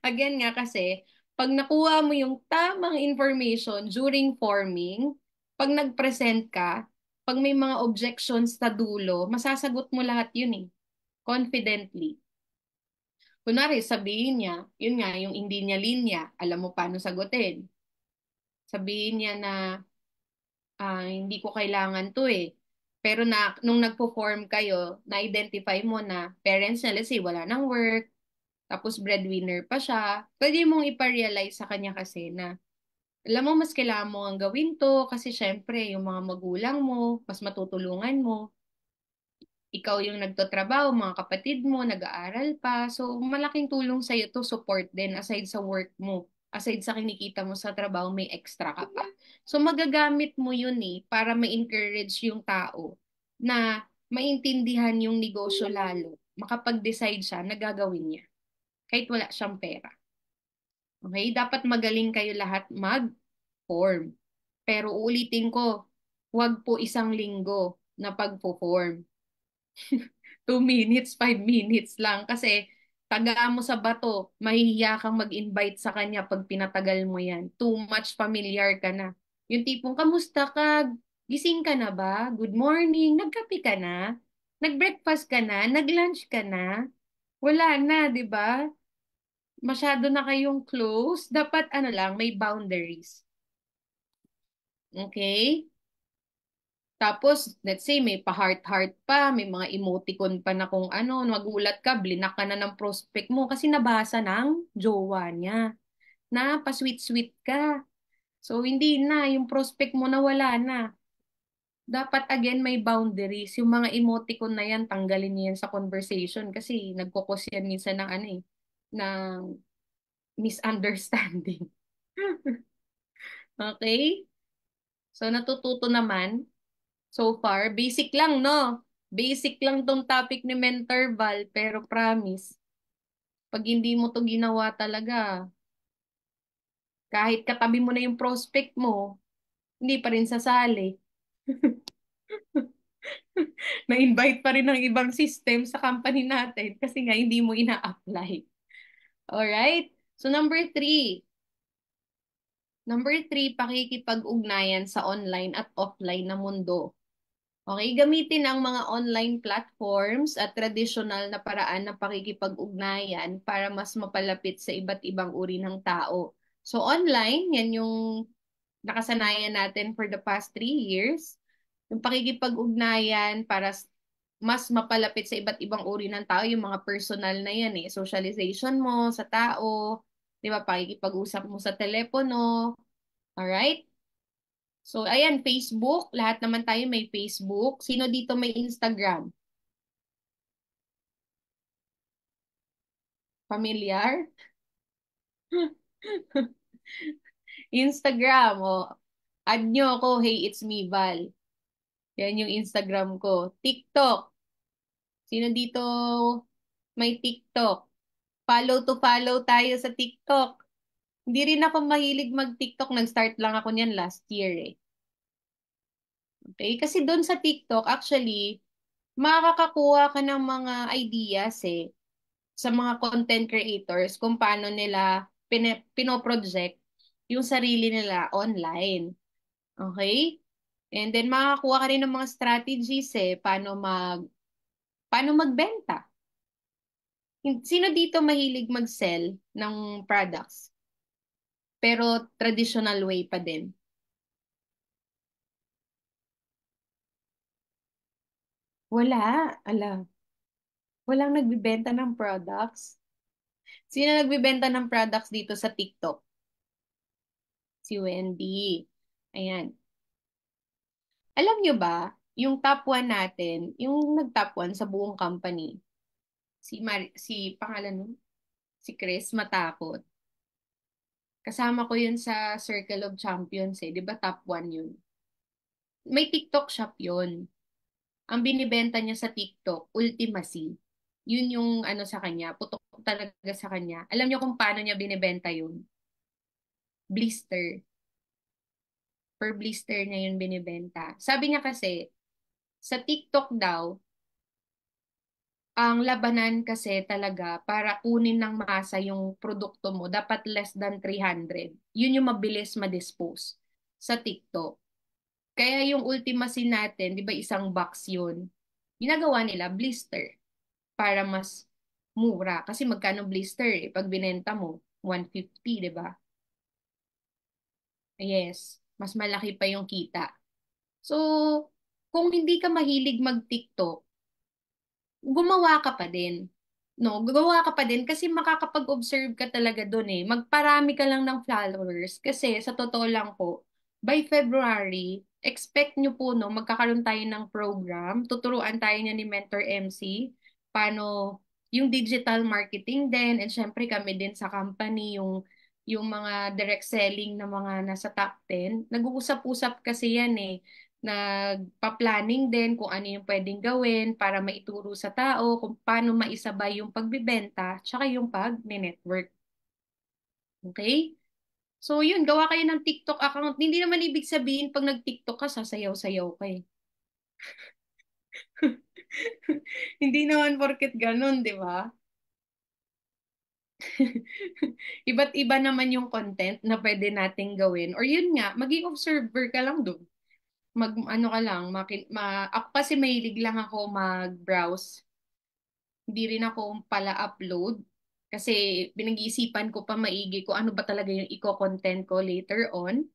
Again nga kasi, pag nakuha mo yung tamang information during forming, pag nag-present ka, pag may mga objections sa dulo, masasagot mo lahat yun eh. Confidently. Kunwari, sabihin niya, yun nga, yung hindi niya linya, alam mo paano sagutin. Sabihin niya na, hindi ko kailangan to eh. Pero nung nagpo-form kayo, na-identify mo na parents niya, let's say, wala nang work, tapos breadwinner pa siya, pwede mong iparealize sa kanya kasi na, alam mo, mas kailangan mo ang gawin to kasi syempre, yung mga magulang mo, mas matutulungan mo. Ikaw yung nagtotrabaho, mga kapatid mo, nag-aaral pa. So, malaking tulong sa'yo to support din aside sa work mo. Aside sa kinikita mo sa trabaho, may extra ka pa. So, magagamit mo yun eh para ma-encourage yung tao na maintindihan yung negosyo lalo. Makapag-decide siya na gagawin niya kahit wala siyang pera. Okay? Dapat magaling kayo lahat mag-form. Pero uulitin ko, huwag po isang linggo na pagpo-form. 2 minutes, 5 minutes lang. Kasi taga mo sa bato, mahihiya kang mag-invite sa kanya pag pinatagal mo yan. Too much familiar ka na. Yung tipong, kamusta ka? Gising ka na ba? Good morning. Nagkape ka na? Nag-breakfast ka na? Nag-lunch ka na? Wala na, di ba? Masyado na kayong close. Dapat ano lang, may boundaries. Okay? Tapos, let's say, may pa-heart-heart pa, may mga emoticon pa na kung ano, magulat ka, blinak ka na ng prospect mo kasi nabasa ng jowa niya na pa-sweet-sweet ka. So, hindi na, yung prospect mo nawala na. Dapat, again, may boundaries. Yung mga emoticon na yan, tanggalin niyo yan sa conversation kasi nagkukos yan minsan ng ano eh, ng misunderstanding. Okay? So, natututo naman. So far, basic lang, no? Basic lang tong topic ni Mentor Val, pero promise, pag hindi mo to ginawa talaga, kahit katabi mo na yung prospect mo, hindi pa rin sasali. Na-invite pa rin ng ibang system sa company natin kasi nga hindi mo ina-apply. Alright? So number three. Number three, pakikipag-ugnayan sa online at offline na mundo. Okay, gamitin ang mga online platforms at tradisyonal na paraan ng pakikipag-ugnayan para mas mapalapit sa iba't ibang uri ng tao. So online, yan yung nakasanayan natin for the past 3 years. Yung pakikipag-ugnayan para mas mapalapit sa iba't ibang uri ng tao, yung mga personal na yan eh. Socialization mo sa tao, di ba? Pakikipag-usap mo sa telepono, alright? So, ayan, Facebook. Lahat naman tayo may Facebook. Sino dito may Instagram? Familiar? Instagram, o. Add nyo ako, hey, it's me, Val. Yan yung Instagram ko. TikTok. Sino dito may TikTok? Follow to follow tayo sa TikTok. Hindi rin ako mahilig mag-TikTok. Nag-start lang ako niyan last year eh. Okay? Kasi doon sa TikTok, actually, makakakuha ka ng mga ideas eh sa mga content creators kung paano nila pinoproject yung sarili nila online. Okay? And then makakakuha ka rin ng mga strategies eh paano magbenta. Sino dito mahilig mag-sell ng products pero traditional way pa din? Wala. Ala, walang nagbibenta ng products. Sino nagbibenta ng products dito sa TikTok? Si Wendy. Ayan. Alam nyo ba, yung top 1 natin, yung nag-top 1 sa buong company, si pangalan nun, si Chris Matakot. Kasama ko yun sa Circle of Champions eh. Di ba top 1 yun? May TikTok shop yun. Ang binibenta niya sa TikTok, Ultimacy. Yun yung ano sa kanya, putok talaga sa kanya. Alam niyo kung paano niya binibenta yun? Blister. Per blister niya yun binibenta. Sabi niya kasi, sa TikTok daw, ang labanan kasi talaga para kunin ng masa yung produkto mo, dapat less than 300. Yun yung mabilis ma-dispose sa TikTok. Kaya yung ultimacy natin, di ba isang box yun? Ginagawa nila blister para mas mura. Kasi magkano blister eh? Pag binenta mo, 150, di ba? Yes, mas malaki pa yung kita. So, kung hindi ka mahilig mag-TikTok, gumawa ka pa din. No, gumawa ka pa din kasi makakapag-observe ka talaga doon eh. Magparami ka lang ng followers kasi sa totoo lang po, by February, expect nyo po no, magkakaroon tayo ng program. Tuturuan tayo niya ni Mentor MC paano yung digital marketing din and syempre kami din sa company yung mga direct selling na mga nasa top 10. Nag-uusap-usap kasi yan eh, nagpa-planning din kung ano yung pwedeng gawin para maituro sa tao, kung paano maisabay yung pagbibenta, tsaka yung pag-network. Okay? So yun, gawa kayo ng TikTok account. Hindi naman ibig sabihin pag nag-TikTok ka, sasayaw-sayaw ka eh. Hindi naman porket ganun, di ba? Iba't iba naman yung content na pwede nating gawin. Or yun nga, maging observer ka lang doon. Ano ka lang, ako kasi mahilig lang ako mag-browse. Hindi rin ako pala upload. Kasi pinag-iisipan ko pa maigi kung ano ba talaga yung i-content ko later on.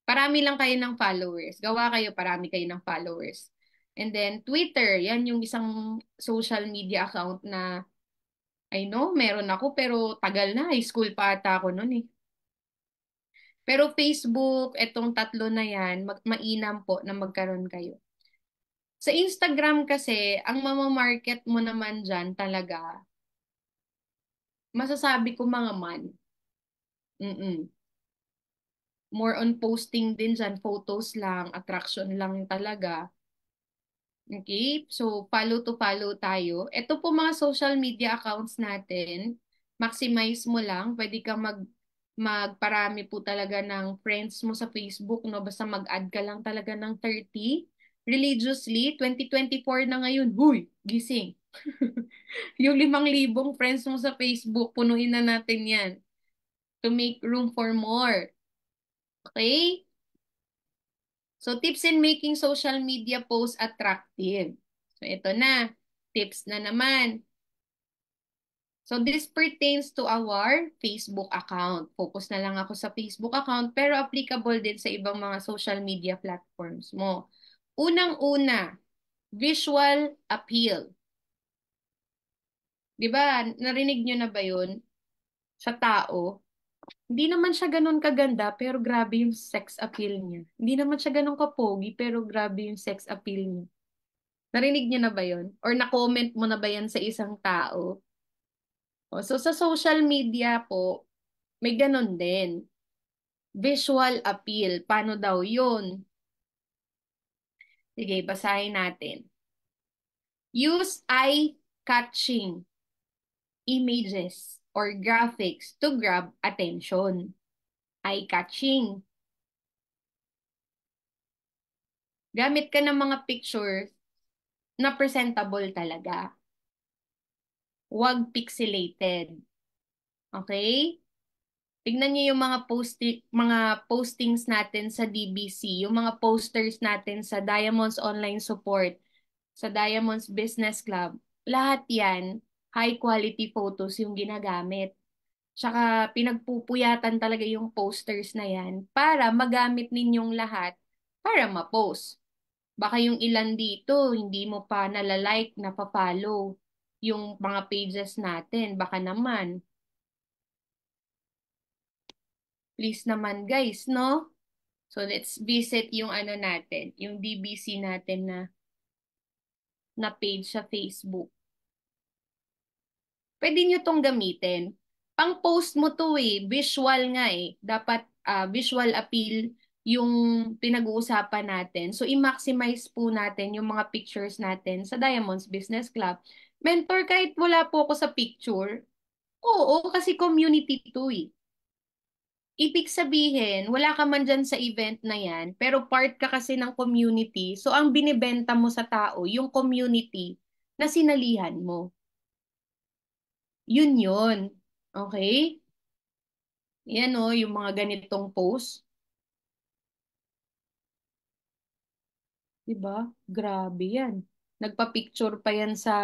Parami lang kayo ng followers. Gawa kayo, parami kayo ng followers. And then Twitter, yan yung isang social media account na I know, meron ako pero tagal na. High school pa ata ako noon eh. Pero Facebook, etong tatlo na yan, mainam po na magkaroon kayo. Sa Instagram kasi, ang mamamarket mo naman dyan talaga, masasabi ko mga man. Mm-mm. More on posting din dyan, photos lang, attraction lang talaga. Okay? So, follow to follow tayo. Ito po mga social media accounts natin. Maximize mo lang. Pwede kang magparami po talaga ng friends mo sa Facebook, no? Basta mag-add ka lang talaga ng 30. Religiously, 2024 na ngayon. Huy, gising. Yung 5,000 friends mo sa Facebook, punuin na natin yan to make room for more. Okay? So, tips in making social media posts attractive. So, ito na. Tips na naman. So, this pertains to our Facebook account. Focus na lang ako sa Facebook account, pero applicable din sa ibang mga social media platforms mo. Unang-una, visual appeal. Di ba? Narinig nyo na ba yun? Sa tao, hindi naman siya ganun kaganda, pero grabe yung sex appeal niya. Hindi naman siya ganun kapogi, pero grabe yung sex appeal niya. Narinig niyo na ba yun? Or na-comment mo na ba yan sa isang tao? O, so, sa social media po, may ganun din. Visual appeal. Paano daw yun? Sige, basahin natin. Use eye-catching images or graphics to grab attention. Eye-catching. Gamit ka ng mga pictures na presentable talaga. Huwag pixelated. Okay? Tignan niyo yung mga postings natin sa DBC, yung mga posters natin sa Diamonds Online Support, sa Diamonds Business Club. Lahat yan, high quality photos yung ginagamit. Tsaka pinagpupuyatan talaga yung posters na yan para magamit ninyong lahat para ma-post. Baka yung ilan dito, hindi mo pa nalalike, napafollow yung mga pages natin. Baka naman. Please naman guys, no? So let's visit yung ano natin, yung DBC natin na page sa Facebook. Pwede nyo tong gamitin. Pang-post mo to eh, visual nga eh. Dapat visual appeal yung pinag-uusapan natin. So i-maximize po natin yung mga pictures natin sa Diamonds Business Club. Mentor, kahit wala po ako sa picture, oo, kasi community to eh. Ibig sabihin, wala ka man dyan sa event na yan, pero part ka kasi ng community. So, ang binibenta mo sa tao, yung community na sinalihan mo. Yun yun. Okay? Yan o, yung mga ganitong post. Diba? Grabe yan. Nagpa-picture pa yan sa,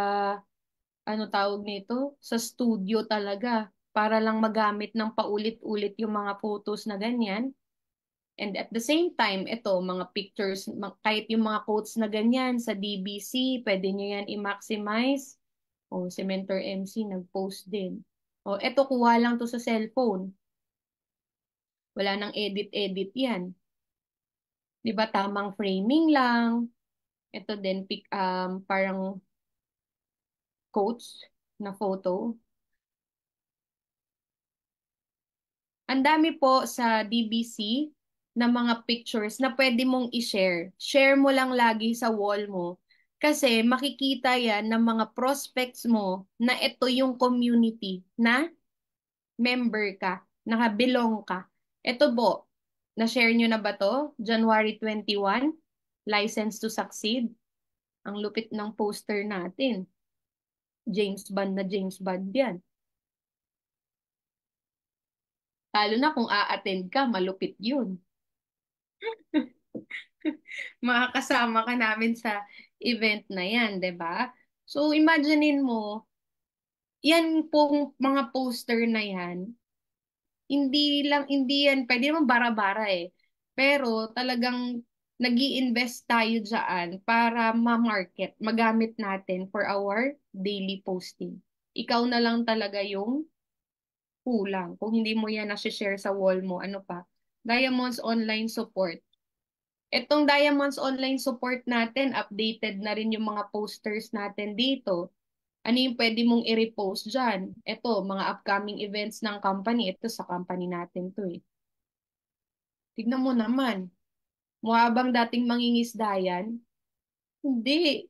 ano tawag nito? Sa studio talaga. Para lang magamit ng paulit-ulit yung mga photos na ganyan. And at the same time, ito, mga pictures, kahit yung mga quotes na ganyan sa DBC, pwede nyo yan i-maximize. O, si Mentor MC nag-post din. O, ito, kuha lang to sa cellphone. Wala nang edit-edit yan. Di ba, tamang framing lang. Ito din, parang quotes na photo. Ang dami po sa DBC na mga pictures na pwede mong i-share. Share mo lang lagi sa wall mo. Kasi makikita yan ng mga prospects mo na ito yung community na member ka, nakabilong ka. Ito po, na-share nyo na ba to? January 21, License to Succeed. Ang lupit ng poster natin. James Bond na James Bond yan. Lalo na kung a-attend ka, malupit yun. Makakasama ka namin sa event na yan, 'di ba? So imaginein mo, yan pong mga poster na yan, hindi yan, pwede naman bara-bara eh. Pero talagang nag-i-invest tayo dyan para ma-market, magamit natin for our daily posting. Ikaw na lang talaga yung kulang. Kung hindi mo yan na-share sa wall mo, ano pa? Diamonds Online Support. Etong Diamonds Online Support natin, updated na rin yung mga posters natin dito. Ano yung pwede mong i-repost dyan? Ito, mga upcoming events ng company. Ito sa company natin to eh. Tignan mo naman. Mukha bang dating mangingisda yan? Hindi.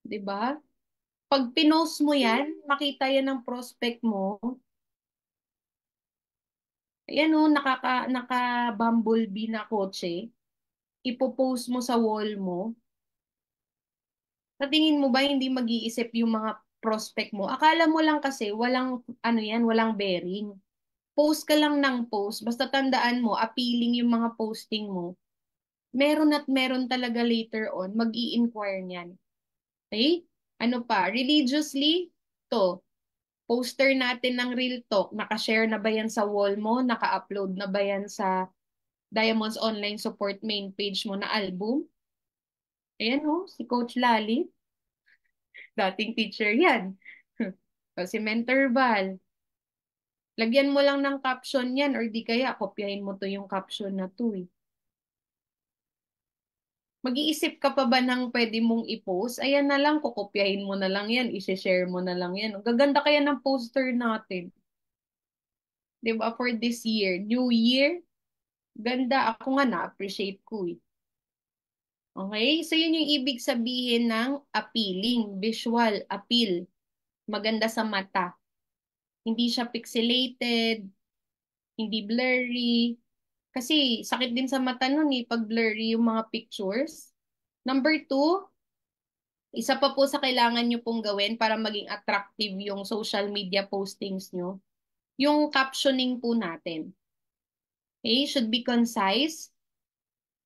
'Di ba? Pag pinost mo yan, makita yan ng prospect mo. Ayan o, naka-bumblebee na kotse. Ipopost mo sa wall mo. Sa tingin mo ba hindi mag-iisip yung mga prospect mo? Akala mo lang kasi walang ano yan, walang bearing. Post ka lang ng post, basta tandaan mo, appealing yung mga posting mo. Meron at meron talaga later on, mag-i-inquire niyan. Okay? Ano pa? Religiously, to. Poster natin ng Real Talk, nakashare na ba yan sa wall mo? Naka-upload na ba yan sa Diamonds Online Support main page mo na album? Ayan oh, si Coach Lali, dating teacher yan. O si Mentor Val, lagyan mo lang ng caption yan or di kaya kopyahin mo to yung caption na to eh. Mag-iisip ka pa ba ng pwede mong i-post? Ayan na lang, kukopyahin mo na lang yan, i-share mo na lang yan. Gaganda kaya ng poster natin. 'Di ba? For this year, New Year, ganda. Ako nga na-appreciate ko eh. Okay? So yun yung ibig sabihin ng appealing, visual appeal. Maganda sa mata. Hindi siya pixelated, hindi blurry. Kasi sakit din sa mata nun eh, pag blurry yung mga pictures. Number two, isa pa po sa kailangan nyo pong gawin para maging attractive yung social media postings nyo, yung captioning po natin. Okay? Should be concise.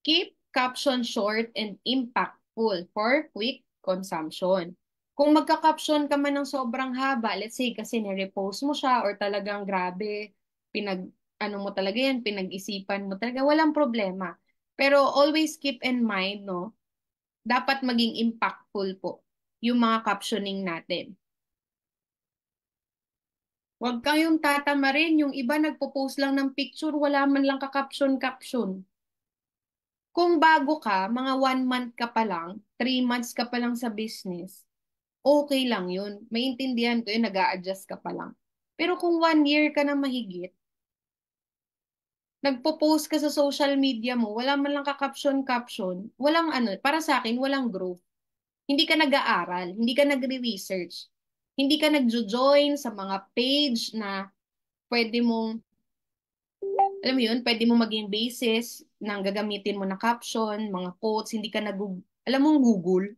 Keep caption short and impactful for quick consumption. Kung magka-caption ka man ng sobrang haba, let's say kasi ni-repost mo siya or talagang grabe, ano mo talaga yan, pinag-isipan mo talaga, walang problema. Pero always keep in mind, no, dapat maging impactful po yung mga captioning natin. Huwag kayong tatamarin, yung iba nagpo-post lang ng picture, wala man lang ka-caption-caption. Kung bago ka, mga 1 month ka pa lang, 3 months ka pa lang sa business, okay lang yun. Maintindihan ko yun, nag-a-adjust ka pa lang. Pero kung 1 year ka na mahigit, nagpo-post ka sa social media mo, wala man lang ka-caption-caption, walang ano, para sa akin, walang growth. Hindi ka nag-aaral, hindi ka nagre-research, hindi ka nagjo-join sa mga page na pwede mong, alam mo yun, pwede mo maging basis ng gagamitin mo na caption, mga quotes, hindi ka alam mo Google,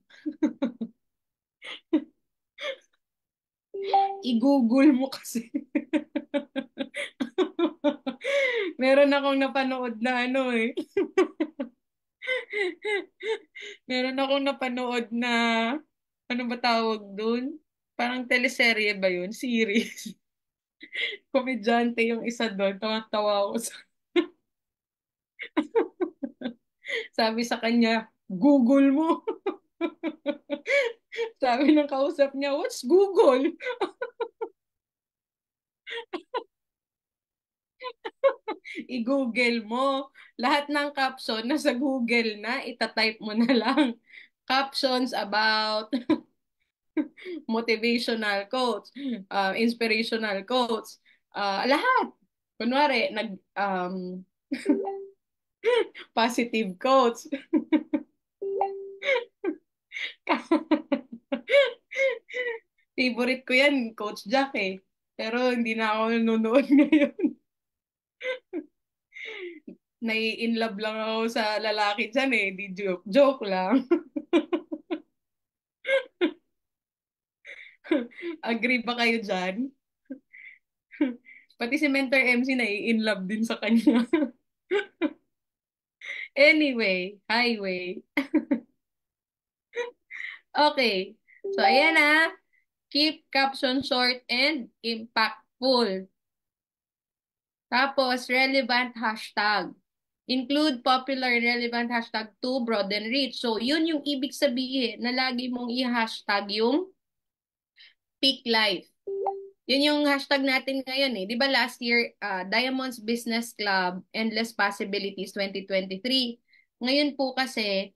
i-Google mo kasi. Meron akong napanood na ano eh. Meron akong napanood na, ano ba tawag dun? Parang teleserye ba yun? Series. Komedyante yung isa doon. Tawa-tawa ako. Sabi sa kanya, Google mo. Sabi ng kausap niya, what's Google? I-Google mo. Lahat ng caption nasa Google na, itatype mo na lang. Captions about motivational quotes, inspirational quotes, lahat. Kunwari, positive quotes. Favorite ko yan, Coach Jack eh. Pero hindi na ako nanonood ngayon. Nai-inlove lang ako sa lalaki dyan eh. Di joke. Joke lang. Agree ba kayo dyan? Pati si Mentor MC nai-inlove din sa kanya. Anyway, highway. Okay. So, ayan na. Keep caption short and impactful. Tapos, relevant hashtag. Include popular relevant hashtag to broaden reach. So, yun yung ibig sabihin na lagi mong i-hashtag yung peak life. Yun yung hashtag natin ngayon eh. Di ba last year, Diamonds Business Club, Endless Possibilities 2023. Ngayon po kasi,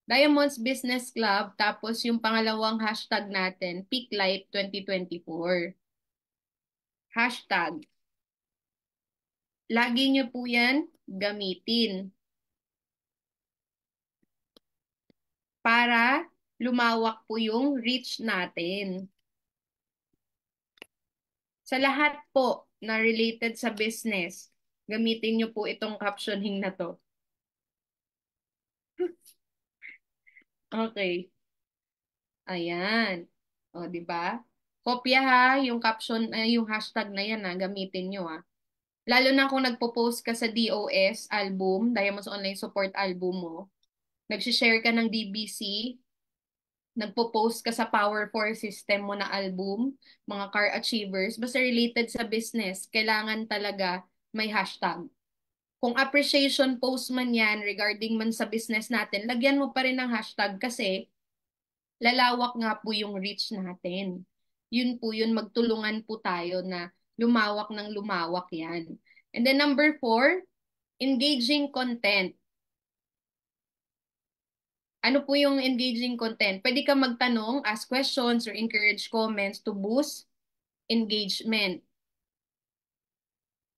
Diamonds Business Club, tapos yung pangalawang hashtag natin, Peak Life 2024. Hashtag. Lagi nyo po yan gamitin para lumawak po yung reach natin. Sa lahat po na related sa business, gamitin nyo po itong captioning na to. Okay. Ayan. O, di ba? Kopya ha, yung caption, yung hashtag na yan ha, gamitin nyo ha. Lalo na kung nagpo-post ka sa DOS album, Diamonds Online Support album mo, nag-share ka ng DBC, nagpo-post ka sa Power 4 system mo na album, mga car achievers, basta related sa business, kailangan talaga may hashtag. Kung appreciation post man yan regarding man sa business natin, lagyan mo pa rin ng hashtag kasi lalawak nga po yung reach natin. Yun po yun, magtulungan po tayo na lumawak ng lumawak yan. And then number 4, engaging content. Ano po yung engaging content? Pwede ka magtanong, ask questions, or encourage comments to boost engagement.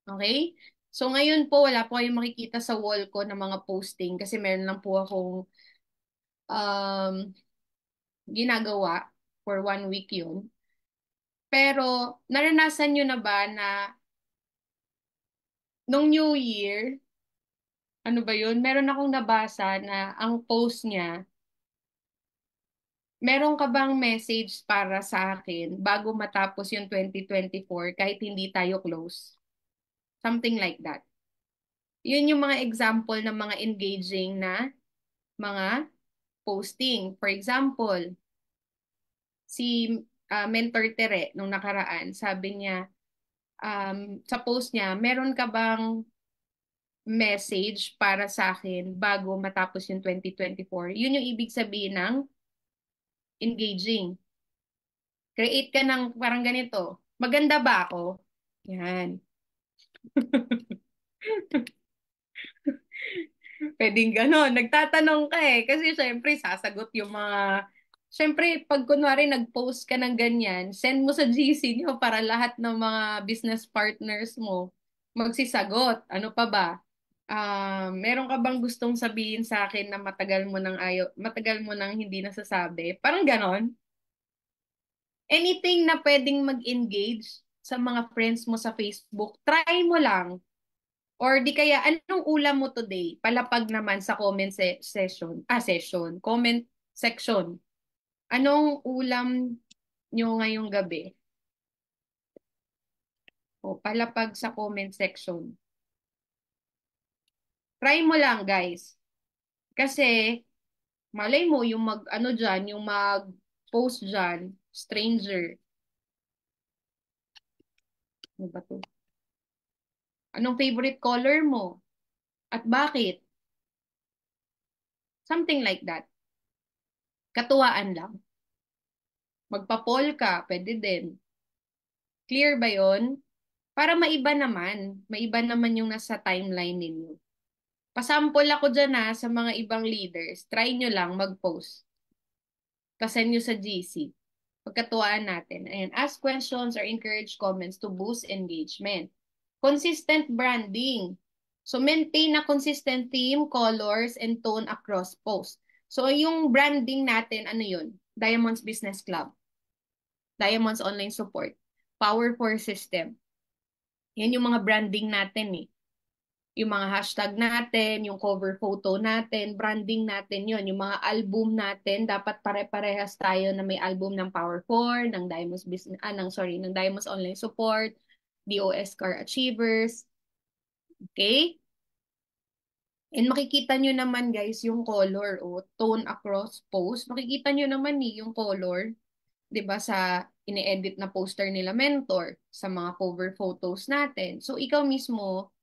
Okay? So ngayon po, wala po kayong makikita sa wall ko ng mga posting kasi meron lang po akong um, ginagawa for 1 week yun. Pero naranasan nyo na ba na nung New Year, ano ba yun? Meron akong nabasa na ang post niya, meron ka bang message para sa akin bago matapos yung 2024 kahit hindi tayo close? Something like that. Yun yung mga example ng mga engaging na mga posting. For example, si Mentor Tere nung nakaraan, sabi niya, sa post niya, meron ka bang message para sa akin bago matapos yung 2024? Yun yung ibig sabihin ng engaging. Create ka ng parang ganito. Maganda ba ako? Yan. Pwedeng gano'n. Nagtatanong ka eh. Kasi syempre, sasagot yung mga... Syempre, pag kunwari nag-post ka ng ganyan, send mo sa GC nyo para lahat ng mga business partners mo magsisagot. Ano pa ba? Meron ka bang gustong sabihin sa akin na matagal mo nang hindi nasasabi? Parang ganon. Anything na pwedeng mag-engage sa mga friends mo sa Facebook, try mo lang. Or di kaya, anong ulam mo today? Palapag naman sa comment comment section. Anong ulam nyo ngayong gabi? O, palapag sa comment section. Try mo lang, guys. Kasi, malay mo, yung ano dyan, yung mag-post dyan, stranger. Ano ba to? Anong favorite color mo? At bakit? Something like that. Katuwaan lang. Magpa-poll ka, pwede din. Clear ba yon? Para maiba naman. Maiba naman yung nasa timeline ninyo. Pasample ako dyan sa mga ibang leaders. Try nyo lang mag-post. Pasend nyo sa GC. Pagkatuwaan natin. Ayan, ask questions or encourage comments to boost engagement. Consistent branding. So, maintain a consistent theme, colors, and tone across posts. So, yung branding natin, ano yun? Diamonds Business Club. Diamonds Online Support. Power 4 System. Yan yung mga branding natin eh. Yung mga hashtag natin, yung cover photo natin, branding natin yon. Yung mga album natin, dapat pare-parehas tayo na may album ng Power 4, ng Diamonds Business, ng Diamonds Online Support, DOS Car Achievers. Okay? And makikita nyo naman guys yung color o tone across post. Makikita nyo naman yung color, 'di ba, sa ine-edit na poster nila Mentor, sa mga cover photos natin. So ikaw mismo,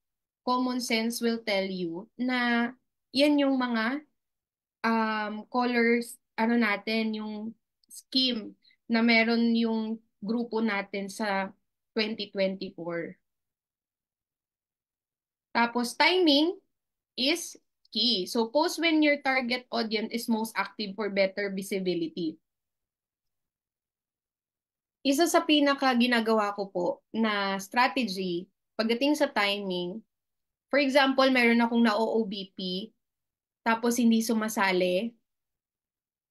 common sense will tell you na yan yung mga colors, ano natin, yung scheme na meron yung grupo natin sa 2024. Tapos timing is key. So post when your target audience is most active for better visibility. Isa sa pinaka ginagawa ko po na strategy pagdating sa timing, for example, meron akong na-OOBP, tapos hindi sumasali.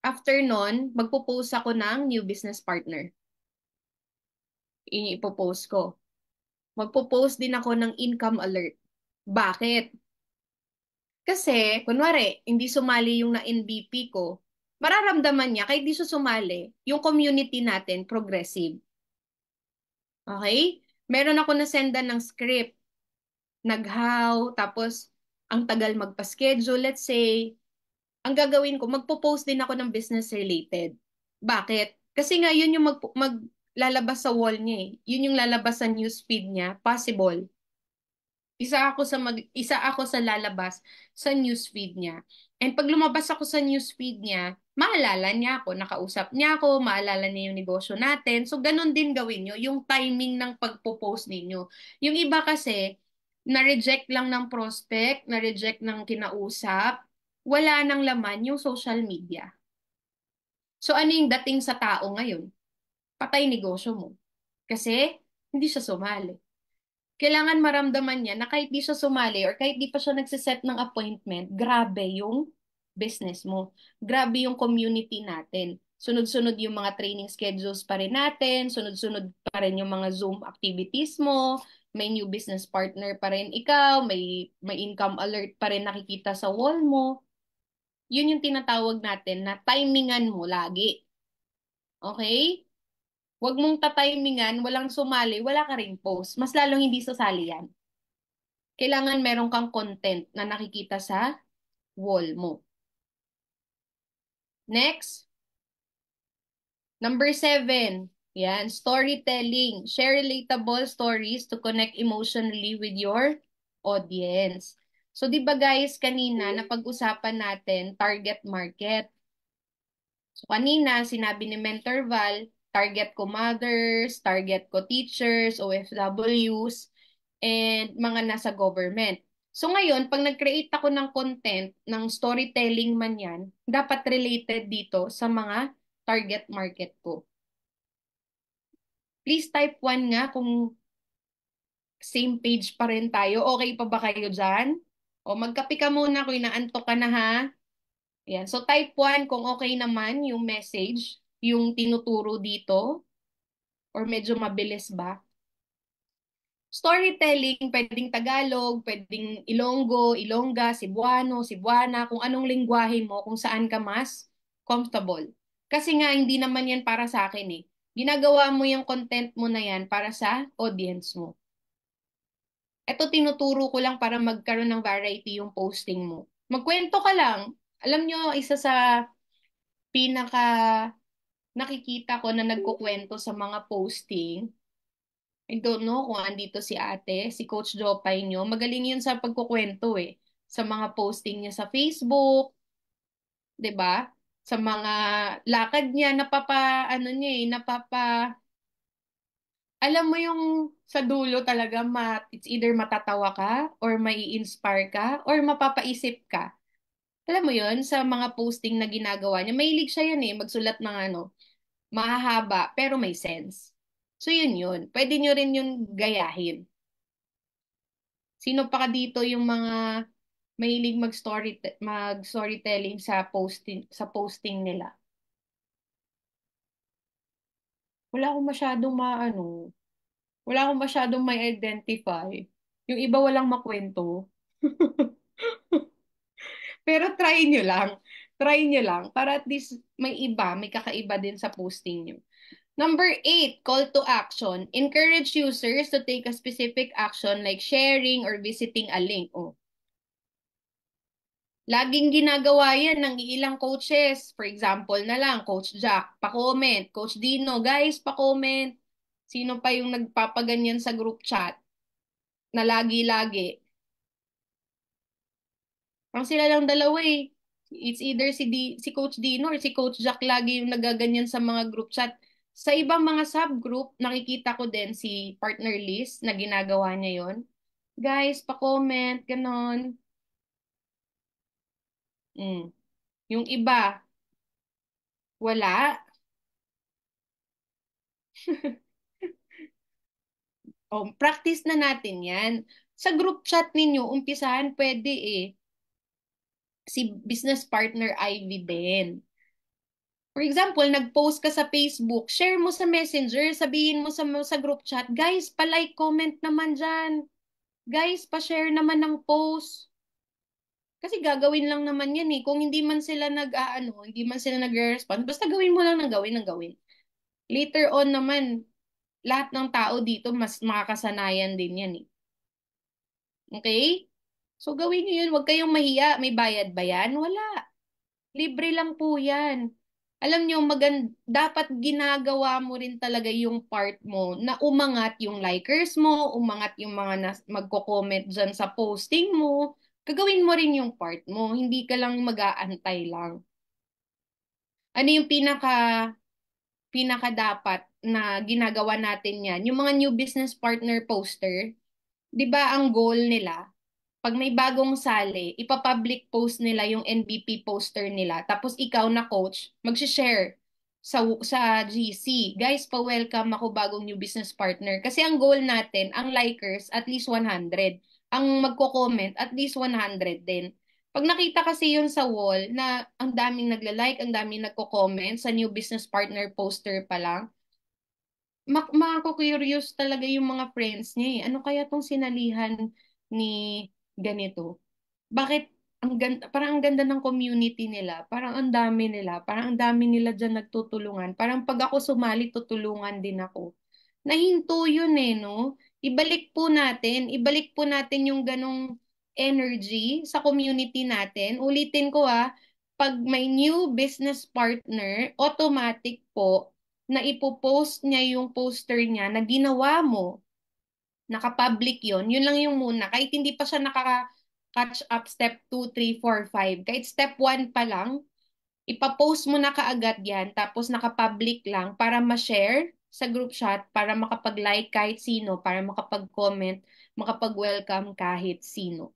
After nun, magpo-post ako ng new business partner. Ipo-post ko. Magpo-post din ako ng income alert. Bakit? Kasi, kunwari, hindi sumali yung na-NBP ko, mararamdaman niya kahit di siya sumali, yung community natin, progressive. Okay? Meron ako na-sendan ng script. naghaw, tapos ang tagal magpa-schedule. Let's say, ang gagawin ko, magpo-post din ako ng business related. Bakit? Kasi nga, yun yung maglalabas sa wall niya eh. Yun yung lalabas sa newsfeed niya. Possible. Isa ako sa lalabas sa newsfeed niya. And pag lumabas ako sa newsfeed niya, maalala niya ako, nakausap niya ako, maalala niya yung negosyo natin. So, ganun din gawin nyo, yung timing ng pagpo-post ninyo. Yung iba kasi, na-reject lang ng prospect, na-reject ng kinausap, wala nang laman yung social media. So, ano yung dating sa tao ngayon? Patay negosyo mo. Kasi, hindi siya sumali. Kailangan maramdaman niya na kahit di siya sumali or kahit di pa siya nagsiset ng appointment, grabe yung business mo. Grabe yung community natin. Sunod-sunod yung mga training schedules pa rin natin, sunod-sunod pa rin yung mga Zoom activities mo, may new business partner pa rin ikaw, may income alert pa rin nakikita sa wall mo. Yun yung tinatawag natin na timingan mo lagi. Okay? Huwag mong tatimingan, walang sumali, wala ka ring post. Mas lalong hindi sasali yan. Kailangan meron kang content na nakikita sa wall mo. Next, number 7. Yan, storytelling. Share relatable stories to connect emotionally with your audience. So, di ba guys, kanina napag-usapan natin target market. So, kanina, sinabi ni Mentor Val, target ko mothers, target ko teachers, OFWs, and mga nasa government. So ngayon, pag nag-create ako ng content, ng storytelling man yan, dapat related dito sa mga target market ko. Please type 1 nga kung same page pa rin tayo. Okay pa ba kayo dyan? O magkape ka muna kung inaantok ka na ha. Yan. So type 1 kung okay naman yung message, yung tinuturo dito, or medyo mabilis ba? Storytelling, pwedeng Tagalog, pwedeng Ilonggo, Ilongga, Cebuano, Cebuana, kung anong lengguwahe mo, kung saan ka mas comfortable. Kasi nga, hindi naman yan para sa akin eh. Ginagawa mo yung content mo na yan para sa audience mo. Ito tinuturo ko lang para magkaroon ng variety yung posting mo. Magkwento ka lang. Alam nyo, isa sa pinaka nakikita ko na nagkukwento sa mga posting, I don't know kung andito si ate, si Coach Jopay nyo. Magaling yun sa pagkukwento eh. Sa mga posting niya sa Facebook, 'di ba? Sa mga lakad niya, napapa, ano niya eh, alam mo yung sa dulo talaga, it's either matatawa ka, or mai-inspire ka, or mapapaisip ka. Alam mo yun, sa mga posting na ginagawa niya, mahilig siya yan eh, magsulat ng ano, mahahaba, pero may sense. So yun yun. Pwede nyo rin yun gayahin. Sino pa dito yung mga mahilig mag-storytelling sa posting nila? Wala akong masyadong wala akong masyadong may identify. Yung iba walang makwento. Pero try nyo lang. Try nyo lang para at least may iba, may kakaiba din sa posting nyo. Number 8, call to action. Encourage users to take a specific action like sharing or visiting a link. Oh, laging ginagawa yan ng ilang coaches. For example na lang, Coach Jack, pa-comment. Coach Dino, guys, pa-comment. Sino pa yung nagpapaganyan sa group chat na lagi-lagi? Ang sila lang dalawa eh. It's either si Coach Dino or si Coach Jack lagi yung nagaganyan sa mga group chat. Sa ibang mga subgroup, nakikita ko din si Partner Liz na ginagawa niya yon. Guys, pa-comment, ganon. Mm. Yung iba, wala. Oh, practice na natin yan. Sa group chat ninyo, umpisahan pwede eh. Si business partner Ivy din. For example, nag-post ka sa Facebook, share mo sa Messenger, sabihin mo sa group chat, guys, pa-like, comment naman dyan. Guys, pa-share naman ng post. Kasi gagawin lang naman yan eh. Kung hindi man sila hindi man sila nag-respond, basta gawin mo lang ng gawin. Later on naman, lahat ng tao dito mas makakasanayan din yan eh. Okay? So gawin niyo yun, huwag kayong mahiya. May bayad ba yan? Wala. Libre lang po yan. Alam nyo, dapat ginagawa mo rin talaga yung part mo na umangat yung likers mo, umangat yung mga magko-comment dyan sa posting mo. Gagawin mo rin yung part mo. Hindi ka lang mag-aantay lang. Ano yung pinaka dapat na ginagawa natin yan? Yung mga new business partner poster, 'di ba ang goal nila pag may bagong sali, ipapublic post nila yung NBP poster nila. Tapos ikaw na coach, mag-share sa GC. Guys, pa-welcome ako bagong new business partner. Kasi ang goal natin, ang likers, at least 100. Ang magko-comment, at least 100 din. Pag nakita kasi yun sa wall na ang daming nagla-like, ang daming nagko-comment sa new business partner poster pa lang, mako-curious talaga yung mga friends niya eh. Ano kaya tong sinalihan ni ganito? Bakit ang ganda, parang ang ganda ng community nila, parang ang dami nila, parang ang dami nila dyan nagtutulungan. Parang pag ako sumali, tutulungan din ako. Nahinto yun eh, no? Ibalik po natin yung ganong energy sa community natin. Ulitin ko pag may new business partner, automatic po na ipopost niya yung poster niya na ginawa mo, naka-public yun lang yung muna. Kahit hindi pa siya catch up step 2, 3, 4, 5. Kahit step 1 pa lang, ipapost mo na kaagad yan, tapos naka-public lang para ma-share sa group chat, para makapag-like kahit sino, para makapag-comment, makapag-welcome kahit sino.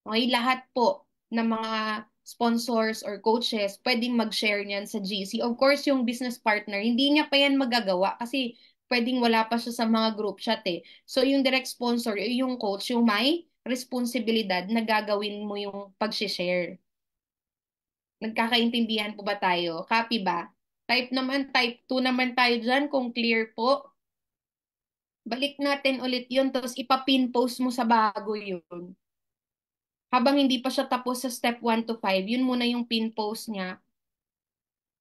Okay, lahat po ng mga sponsors or coaches pwedeng mag-share niyan sa GC. Of course, yung business partner, hindi niya pa yan magagawa kasi pwedeng wala pa siya sa mga group chat eh. So, yung direct sponsor, yung coach, yung may responsibilidad na gagawin mo yung pag-share. Nagkakaintindihan po ba tayo? Copy ba? Type 2 naman tayo dyan kung clear po. Balik natin ulit yun, tapos ipapin post mo sa bago yun. Habang hindi pa siya tapos sa step 1 to 5, yun muna yung pin post niya.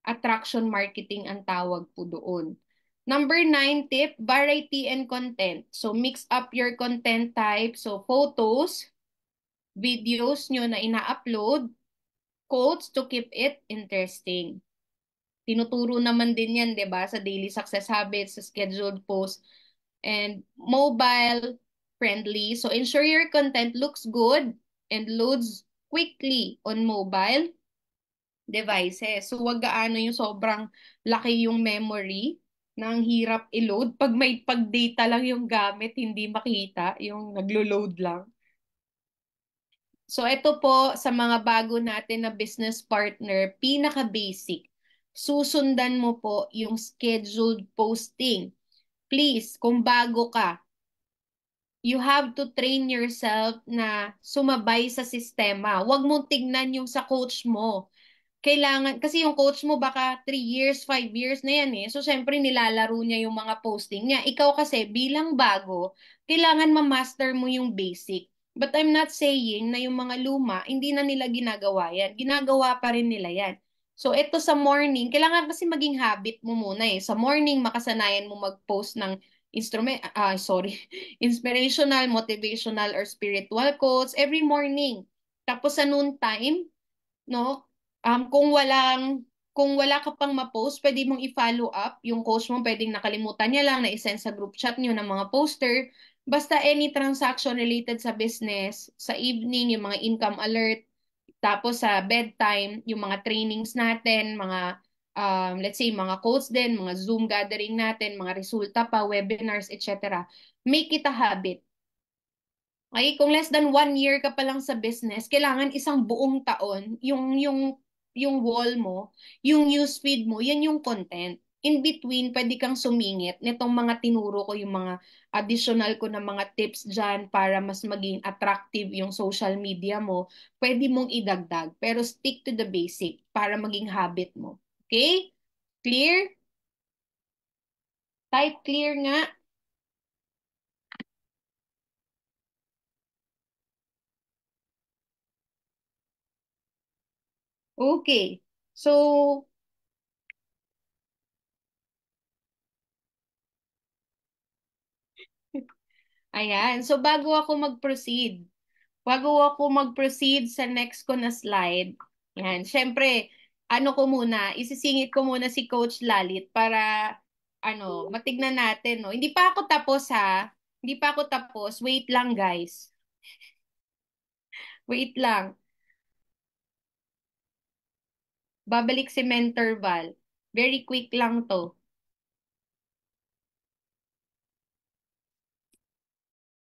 Attraction marketing ang tawag po doon. Number 9 tip, variety and content. So mix up your content type. So photos, videos nyo na ina-upload, quotes to keep it interesting. Tinuturo naman din yan, 'di ba, sa daily success habits, sa scheduled posts, and mobile friendly. So ensure your content looks good and loads quickly on mobile devices. So wag gaano yung sobrang laki yung memory na ang hirap i-load. Pag data lang yung gamit, hindi makita, yung naglo-load lang. So ito po sa mga bago natin na business partner, pinaka-basic. Susundan mo po yung scheduled posting. Please, kung bago ka, you have to train yourself na sumabay sa sistema. Huwag mong tignan yung sa coach mo. Kailangan, kasi yung coach mo baka 3 years, 5 years na yan eh. So, syempre, nilalaro niya yung mga posting niya. Ikaw kasi, bilang bago, kailangan ma-master mo yung basic. But I'm not saying na yung mga luma, hindi na nila ginagawa yan. Ginagawa pa rin nila yan. So, ito sa morning, kailangan kasi maging habit mo muna eh. Sa morning, makasanayan mo mag-post ng inspirational, motivational, or spiritual quotes every morning. Tapos sa noontime, no? Kung wala ka pang ma-post, pwede mong i-follow up yung coach mo, pwedeng nakalimutan niya lang na i-send sa group chat niyo ng mga poster. Basta any transaction related sa business, sa evening, yung mga income alert, tapos sa bedtime, yung mga trainings natin, mga let's say mga quotes din, mga Zoom gathering natin, mga resulta pa, webinars, etc. Make it a habit. Okay, kung less than 1 year ka pa lang sa business, kailangan isang buong taon, yung wall mo, yung newsfeed mo, yan yung content. In between, pwede kang sumingit nitong mga tinuro ko, yung mga additional ko na mga tips dyan para mas maging attractive yung social media mo. Pwede mong idagdag, pero stick to the basic para maging habit mo. Okay? Clear? Type clear nga. Okay. So, ayan. So, bago ako mag-proceed, bago ako mag-proceed sa next ko na slide, yan, syempre, ano ko muna, isisingit ko muna si Coach Lalit para, matignan natin, no? Hindi pa ako tapos, ha? Hindi pa ako tapos. Wait lang, guys. Wait lang. Babalik si Mentor Val. Very quick lang to.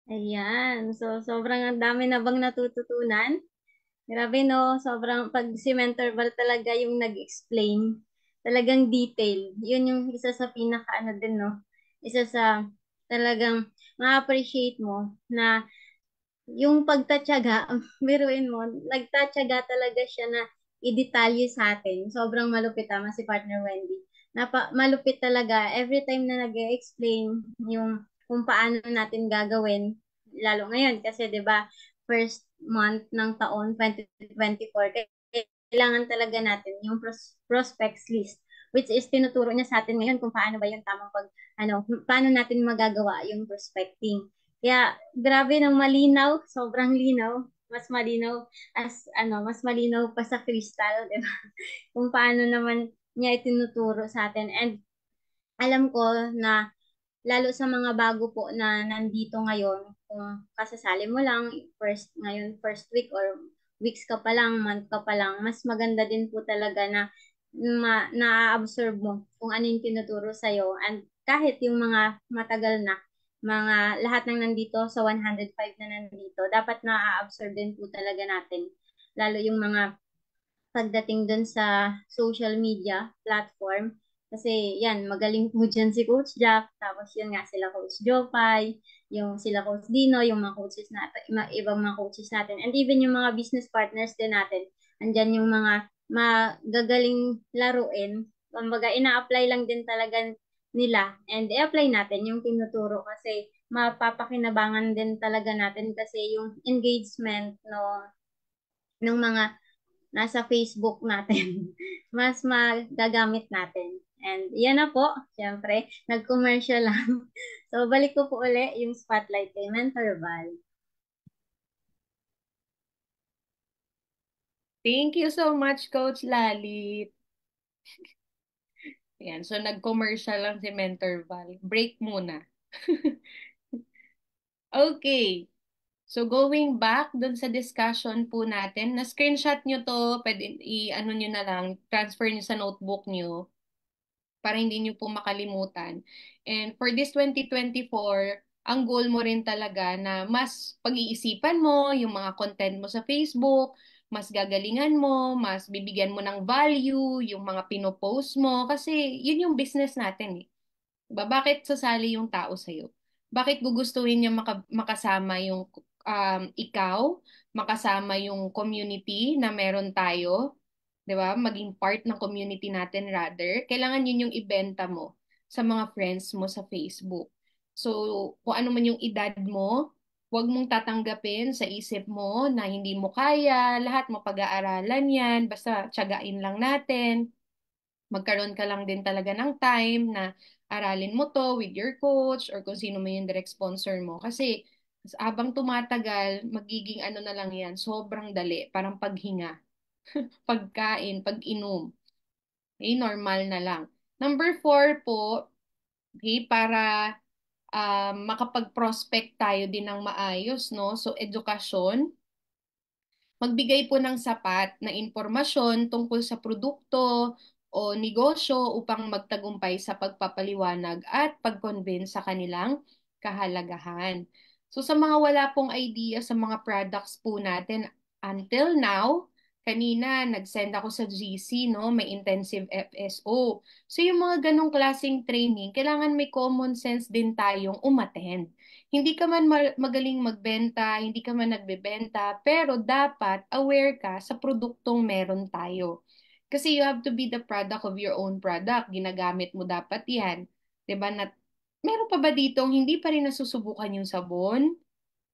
Ayan. So, sobrang ang dami na bang natututunan? Grabe no, sobrang pag si Mentor Val talaga yung nag-explain, talagang detail. Yun yung isa sa pinaka ano din no. Isa sa talagang ma-appreciate mo na yung pagtatyaga, biruin mo, nagtatyaga talaga siya na i-detalye sa atin. Sobrang malupit tama si partner Wendy. Malupit talaga every time na nag-explain yung kung paano natin gagawin lalo ngayon kasi 'di ba first month ng taon 2024 kailangan talaga natin yung prospects list which is tinuturo niya sa atin ngayon kung paano ba yung tamang paano natin magagawa yung prospecting. Kaya grabe ng malinaw, sobrang linaw, mas malinaw mas malinaw pa sa crystal, 'di ba? Kung paano naman niya itinuturo sa atin. And alam ko na lalo sa mga bago po na nandito ngayon, kung kasasali mo lang first week or weeks ka pa lang, month ka pa lang, mas maganda din po talaga na na-absorb mo kung ano yung tinuturo sa'yo. And kahit yung mga matagal na, lahat ng nandito sa 105 na nandito, dapat na-absorb din po talaga natin. Lalo yung mga pagdating dun sa social media platform. Kasi yan, magaling po dyan si Coach Jack, tapos yun nga sila Coach Jopay, yung sila Coach Dino, yung mga coaches natin, ibang mga coaches natin, and even yung mga business partners din natin. Andyan yung mga magagaling laruin. Kumbaga, ina-apply lang din talaga nila and i-apply natin yung tinuturo kasi mapapakinabangan din talaga natin kasi yung engagement no ng mga nasa Facebook natin, mas magagamit natin. And yan na po, syempre, nag-commercial lang. So, balik ko po uli yung spotlight kay Mentor Val. Thank you so much, Coach Lalit. Yan, so nag-commercial lang si Mentor Val. Break muna. Okay. So going back dun sa discussion po natin, na-screenshot nyo to, pwede i-ano nyo na lang, transfer nyo sa notebook nyo para hindi nyo po makalimutan. And for this 2024, ang goal mo rin talaga na mas pag-iisipan mo yung mga content mo sa Facebook, mas gagalingan mo, mas bibigyan mo ng value yung mga pinopost mo kasi yun yung business natin eh. Diba? Bakit sasali yung tao sa'yo? Bakit gugustuhin niya makasama yung ikaw, makasama yung community na meron tayo, 'di ba? Maging part ng community natin rather. Kailangan yun yung ibenta mo sa mga friends mo sa Facebook. So, kung ano man yung edad mo, huwag mong tatanggapin sa isip mo na hindi mo kaya, lahat mo pag-aaralan yan, basta tiyagain lang natin, magkaroon ka lang din talaga ng time na aralin mo to with your coach or kung sino man yung direct sponsor mo. Kasi habang tumatagal, magiging ano na lang yan, sobrang dali, parang paghinga, pagkain, pag-inom. Okay, normal na lang. Number 4 po, okay, para makapag-prospect tayo din ng maayos, no? So, edukasyon. Magbigay po ng sapat na impormasyon tungkol sa produkto o negosyo upang magtagumpay sa pagpapaliwanag at pag-convince sa kanilang kahalagahan. So sa mga wala pong idea sa mga products po natin until now, kanina nag-send ako sa GC, no? May intensive FSO. So yung mga ganong klaseng training, kailangan may common sense din tayong umattend. Hindi ka man magaling magbenta, hindi ka man nagbebenta, pero dapat aware ka sa produktong meron tayo. Kasi you have to be the product of your own product. Ginagamit mo dapat yan. 'Di ba? Meron pa ba ditong hindi pa rin nasusubukan yung sabon?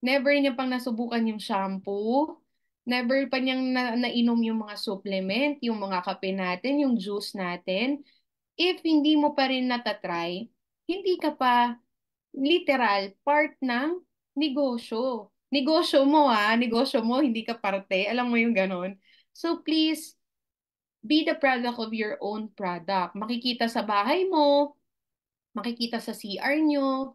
Never niya pang nasubukan yung shampoo? Never pa niyang nainom yung mga supplement, yung mga kape natin, yung juice natin? If hindi mo pa rin natatry, hindi ka pa literal part ng negosyo. negosyo mo, hindi ka parte. Alam mo yung ganon. So please, be the product of your own product. Makikita sa bahay mo, makikita sa CR nyo,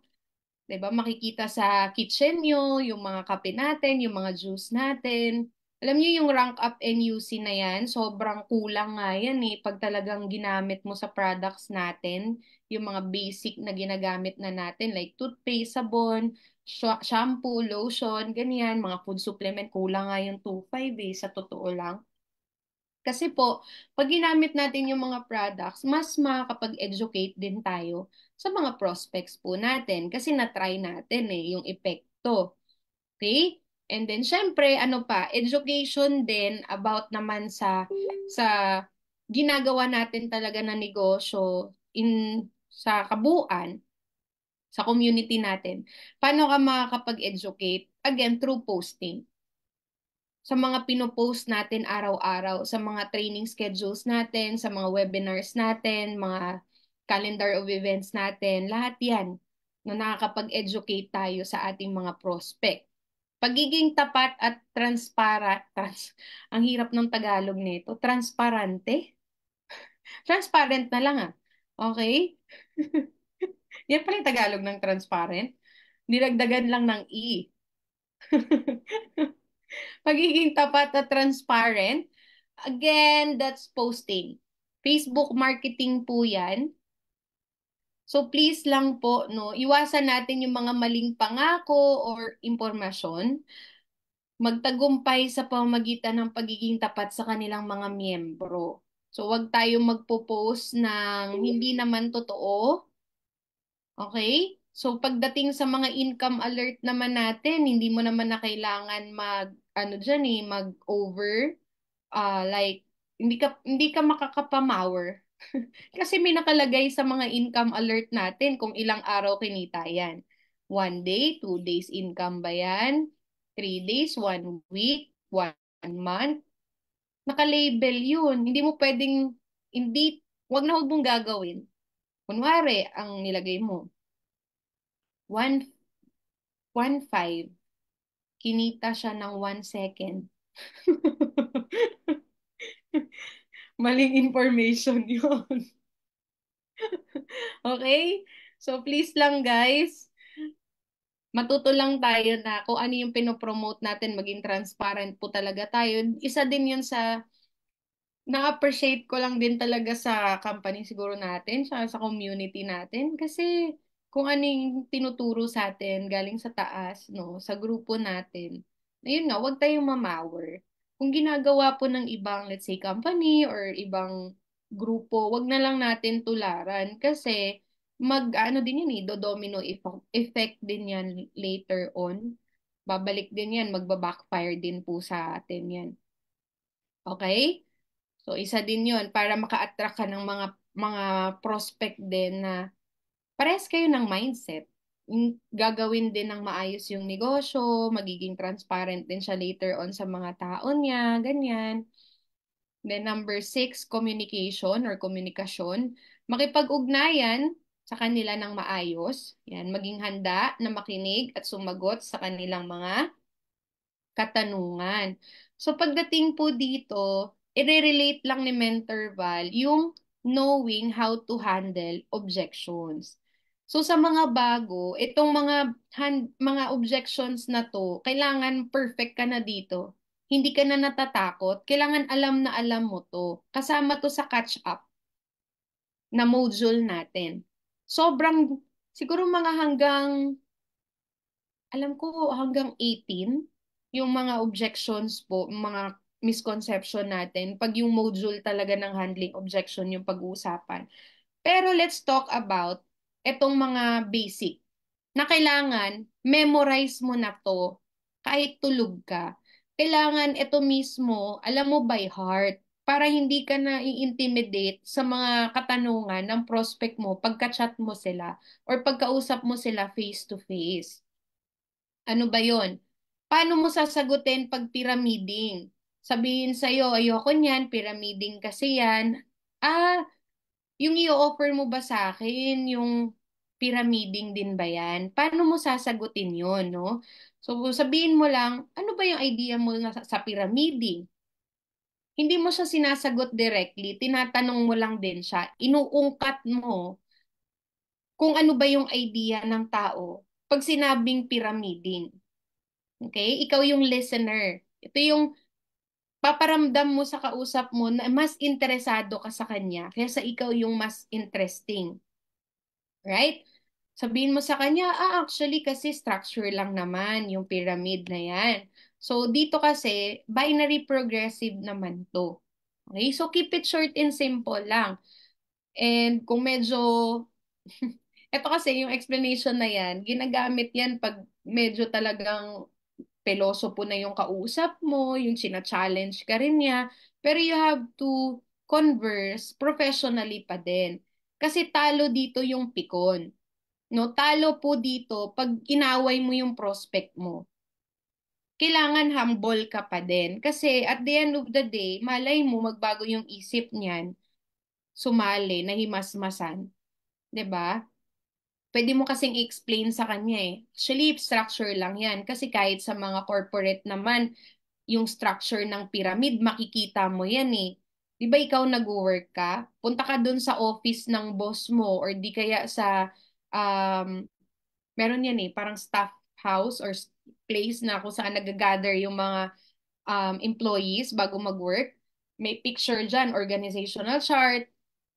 'di ba? Makikita sa kitchen nyo, yung mga kape natin, yung mga juice natin. Alam niyo yung rank up NUC na yan, sobrang kulang nga yan eh pag talagang ginamit mo sa products natin, yung mga basic na ginagamit na natin like toothpaste, sabon, shampoo, lotion, ganyan, mga food supplement, kulang nga yung 2.5 eh, sa totoo lang. Kasi po, pag ginamit natin yung mga products, mas makakapag-educate din tayo sa mga prospects po natin kasi na-try natin eh, yung epekto. Okay? And then, syempre, ano pa, education din about naman sa ginagawa natin talaga na negosyo sa kabuuan, sa community natin. Paano ka makakapag-educate? Again, through posting sa mga pinopost natin araw-araw, sa mga training schedules natin, sa mga webinars natin, mga calendar of events natin, lahat yan na nakakapag-educate tayo sa ating mga prospect. Pagiging tapat at ang hirap ng Tagalog nito, transparente? Transparent na lang ah. Okay? Yan pala yung Tagalog ng transparent. Nilagdagan lang ng E. Pagiging tapat at transparent, again, that's posting. Facebook marketing po yan. So please lang po, no, iwasan natin yung mga maling pangako or impormasyon. Magtagumpay sa pamamagitan ng pagiging tapat sa kanilang mga miyembro. So wag tayong magpo-post ng hindi naman totoo. Okay? So pagdating sa mga income alert naman natin, hindi mo naman na kailangan ano diyan eh, mag-over like hindi ka makakapamawer. Kasi may nakalagay sa mga income alert natin kung ilang araw kinita yan. 1 day, 2 days income ba yan? 3 days, 1 week, 1 month. Nakalabel yun. Hindi mo pwedeng, wag na huwag mong gagawin. Kunwari, ang nilagay mo, 1.5, kinita siya ng 1 second. Maling information yun. Okay? So please lang guys, matuto lang tayo na kung ano yung pinopromote natin, maging transparent po talaga tayo. Isa din yun sa na-appreciate ko lang din talaga sa company siguro natin, sa community natin. Kasi kung ano yung tinuturo sa atin galing sa taas, no, sa grupo natin, ayun nga, huwag tayong mamawer. Kung ginagawa po ng ibang, let's say, company or ibang grupo, wag na lang natin tularan kasi ano din yan do domino effect din yan later on. Babalik din yan, magba-backfire din po sa atin yan. Okay? So, isa din yun para maka-attract ka ng mga prospect din na parehas kayo ng mindset. Gagawin din ng maayos yung negosyo, magiging transparent din siya later on sa mga tao niya, ganyan. Then number 6, communication or komunikasyon. Makipag-ugnayan sa kanila ng maayos. Yan, maging handa na makinig at sumagot sa kanilang mga katanungan. So pagdating po dito, i-relate lang ni Mentor Val yung knowing how to handle objections. So sa mga bago, itong mga objections na to, kailangan perfect ka na dito. Hindi ka na natatakot, kailangan alam na alam mo to. Kasama to sa catch up na module natin. Sobrang, siguro mga alam ko hanggang 18, yung mga objections po, mga misconception natin, pag yung module talaga ng handling objection yung pag-uusapan. Pero let's talk about etong mga basic na kailangan memorize mo na to kahit tulog ka. Kailangan ito mismo, alam mo by heart, para hindi ka na i-intimidate sa mga katanungan ng prospect mo pagka-chat mo sila or pagkausap mo sila face to face. Ano ba yon? Paano mo sasagutin pag pyramiding? Sabihin sa'yo, ayoko niyan, pyramiding kasi yan. Ah, yung i-offer mo ba sa akin, yung pyramiding din ba yan? Paano mo sasagutin yun, no? So, sabihin mo lang, ano ba yung idea mo sa pyramiding? Hindi mo siya sinasagot directly, tinatanong mo lang din siya. Inuungkat mo kung ano ba yung idea ng tao pag sinabing pyramiding. Okay? Ikaw yung listener. Ito yung paparamdam mo sa kausap mo na mas interesado ka sa kanya kaysa ikaw yung mas interesting. Right? Sabihin mo sa kanya, actually kasi structure lang naman yung pyramid na yan. So, dito kasi, binary progressive naman to. Okay? So, keep it short and simple lang. And kung medyo, eto kasi yung explanation na yan, ginagamit yan pag medyo talagang peloso po na yung kausap mo, yung china-challenge ka rin niya. Pero you have to converse professionally pa din. Kasi talo dito yung pikon. No, talo po dito pag inaway mo yung prospect mo. Kailangan humble ka pa din. Kasi at the end of the day, malay mo magbago yung isip niyan, sumali, nahimasmasan. 'Di ba? Pwede mo kasing i-explain sa kanya eh. Actually, structure lang yan. Kasi kahit sa mga corporate naman, yung structure ng pyramid, makikita mo yan eh. Di ba ikaw nag-work ka? Punta ka dun sa office ng boss mo or di kaya sa um, meron yan eh, parang staff house or place na kung saan nag-gather yung mga employees bago mag-work. May picture dyan, organizational chart.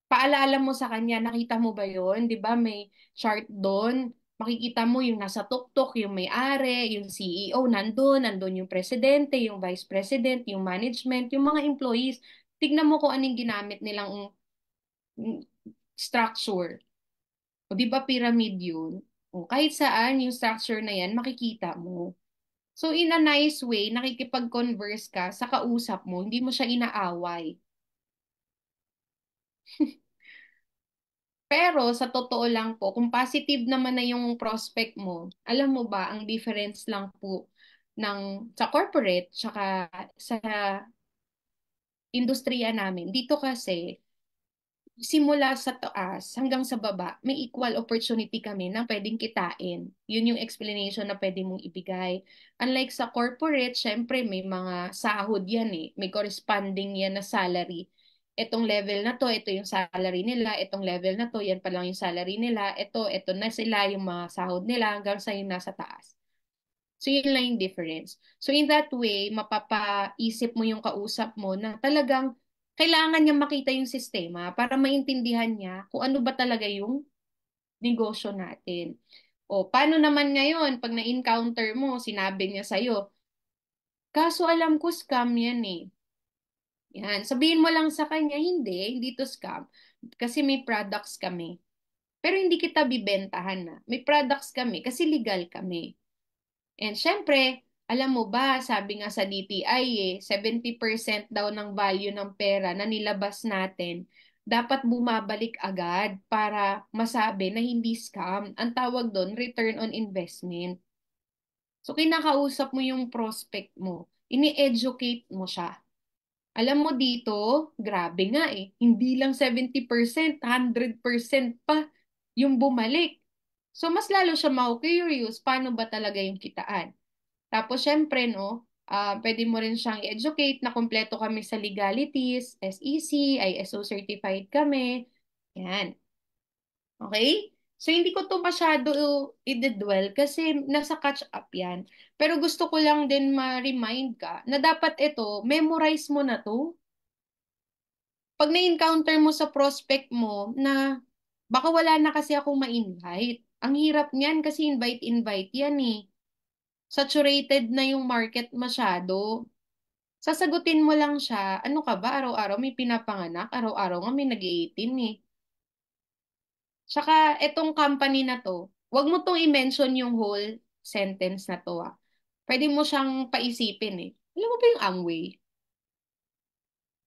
Paalala mo sa kanya, nakita mo ba yon? Di ba may chart doon? Makikita mo yung nasa tuktok, yung may-ari, yung CEO, nandun yung presidente, yung vice president, yung management, yung mga employees. Tignan mo kung anong ginamit nilang mm, structure. O di ba pyramid yun? O kahit saan yung structure na yan, makikita mo. So in a nice way, nakikipag-converse ka sa kausap mo, hindi mo siya inaaway. Pero sa totoo lang po, kung positive naman na yung prospect mo, alam mo ba, ang difference lang po ng sa corporate tsaka sa industriya namin, dito kasi simula sa taas hanggang sa baba, may equal opportunity kami na pwedeng kitain. Yun yung explanation na pwede mong ibigay. Unlike sa corporate, syempre may mga sahod yan eh. May corresponding yan na salary. Etong level na to, ito yung salary nila. Etong level na to, yan pa lang yung salary nila. Ito na sila yung mga sahod nila hanggang sa yung nasa taas. So, yun lang yung difference. So, in that way, mapapaisip mo yung kausap mo na talagang kailangan niya makita yung sistema para maintindihan niya kung ano ba talaga yung negosyo natin. O, paano naman ngayon, pag na-encounter mo, sinabi niya sa'yo, kaso alam ko scam yan eh. Yan, sabihin mo lang sa kanya, hindi to scam. Kasi may products kami. Pero hindi kita bibentahan na. May products kami kasi legal kami. And syempre, alam mo ba, sabi nga sa DTI eh, 70% daw ng value ng pera na nilabas natin, dapat bumabalik agad para masabi na hindi scam. Ang tawag doon, return on investment. So, kinakausap mo yung prospect mo. Ini-educate mo siya. Alam mo dito, grabe nga eh. Hindi lang 70%, 100% pa yung bumalik. So, mas lalo siya ma-curious, paano ba talaga yung kitaan? Tapos, syempre, no, pwede mo rin siyang i-educate na kumpleto kami sa legalities, SEC, ISO certified kami. Yan. Okay? So, hindi ko to masyado i-dwell kasi nasa catch up yan. Pero gusto ko lang din ma-remind ka na dapat ito, memorize mo na to. Pag na-encounter mo sa prospect mo na baka wala na kasi akong ma-invite. Ang hirap niyan kasi invite-invite yan eh. Saturated na yung market masyado. Sasagutin mo lang siya, ano ka ba, araw-araw may pinapanganak, araw-araw nga may nag-18 eh. Tsaka, etong company na to, wag mo tong i-mention yung whole sentence na to ah. Pwede mo siyang paisipin eh. Alam mo ba yung Amway?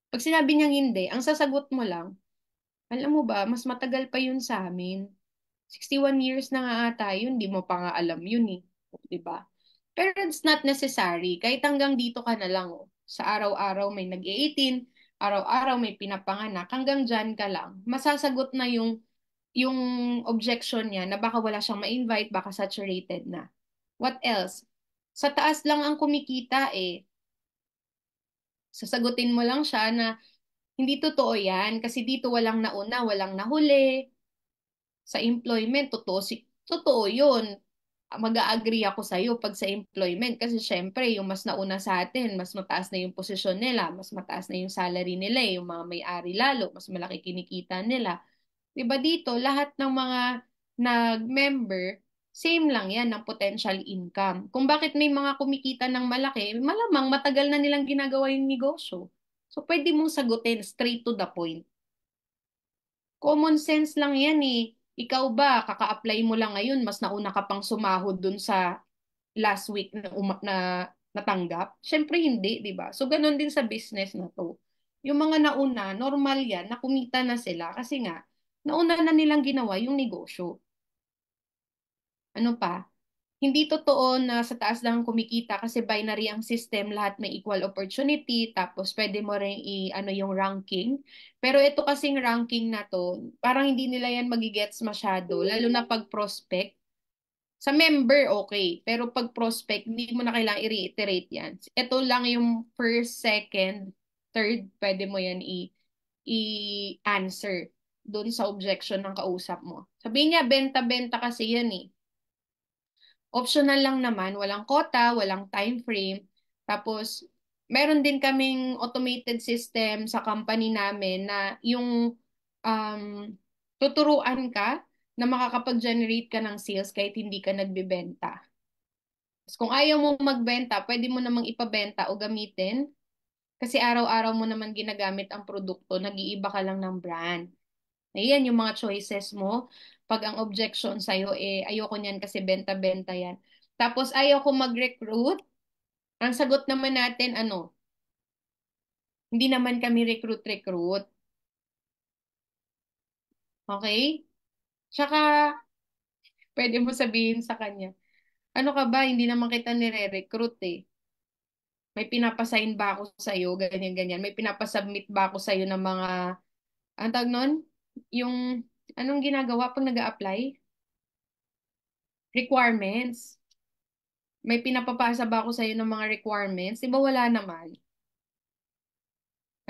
Pag sinabi niyang hindi, ang sasagot mo lang, alam mo ba, mas matagal pa yun sa amin. 61 years na nga ata yun, di mo pa nga alam yun eh. Di ba? Pero it's not necessary. Kahit hanggang dito ka na lang. Oh. Sa araw-araw may nag-18, araw-araw may pinapanganak, hanggang dyan ka lang. Masasagot na yung yung objection niya na baka wala siyang ma-invite, baka saturated na. What else? Sa taas lang ang kumikita eh. Sasagutin mo lang siya na hindi totoo yan kasi dito walang nauna, walang nahuli. Sa employment, totoo yun. Mag-agree ako sa'yo pag sa employment kasi syempre yung mas nauna sa atin, mas mataas na yung posisyon nila, mas mataas na yung salary nila, yung mga may-ari lalo, mas malaki kinikita nila. 'Di ba dito, lahat ng mga nag-member, same lang yan ng potential income. Kung bakit may mga kumikita ng malaki, malamang matagal na nilang ginagawa yung negosyo. So, pwede mong sagutin straight to the point. Common sense lang yan eh. Ikaw ba, kaka-apply mo lang ngayon, mas nauna ka pang sumahod dun sa last week na, na natanggap? Siyempre hindi, di ba? So, ganun din sa business na to. Yung mga nauna, normal yan, na kumita na sila kasi nga, nauna na nilang ginawa yung negosyo. Ano pa? Hindi totoo na sa taas lang kumikita kasi binary ang system, lahat may equal opportunity, tapos pwede mo rin ano yung ranking. Pero ito kasing ranking na to, parang hindi nila yan magigets masyado, lalo na pag prospect. Sa member, okay. Pero pag prospect, hindi mo na kailangang i-reiterate yan. Ito lang yung first, second, third, pwede mo yan i-answer doon sa objection ng kausap mo. Sabihin niya, benta-benta kasi yan eh. Optional lang naman, walang quota, walang time frame. Tapos, meron din kaming automated system sa company namin na yung um, tuturuan ka na makakapag-generate ka ng sales kahit hindi ka nagbebenta. Tapos kung ayaw mo magbenta, pwede mo namang ipabenta o gamitin kasi araw-araw mo naman ginagamit ang produkto, nag-iiba ka lang ng brand. Ayan yung mga choices mo. Pag ang objection sa'yo, eh, ayoko niyan kasi benta-benta yan. Tapos ayaw ko mag-recruit. Ang sagot naman natin, ano, hindi naman kami recruit-recruit. Okay? Tsaka, pwede mo sabihin sa kanya, ano ka ba, hindi naman kita nire-recruit eh. May pinapasign ba ako sa'yo, ganyan-ganyan. May pinapasubmit ba ako sa'yo ng mga, ang tawag nun? Yung, anong ginagawa pag nag-a-apply? Requirements. May pinapapasa ba ako sa'yo ng mga requirements? Di ba wala naman?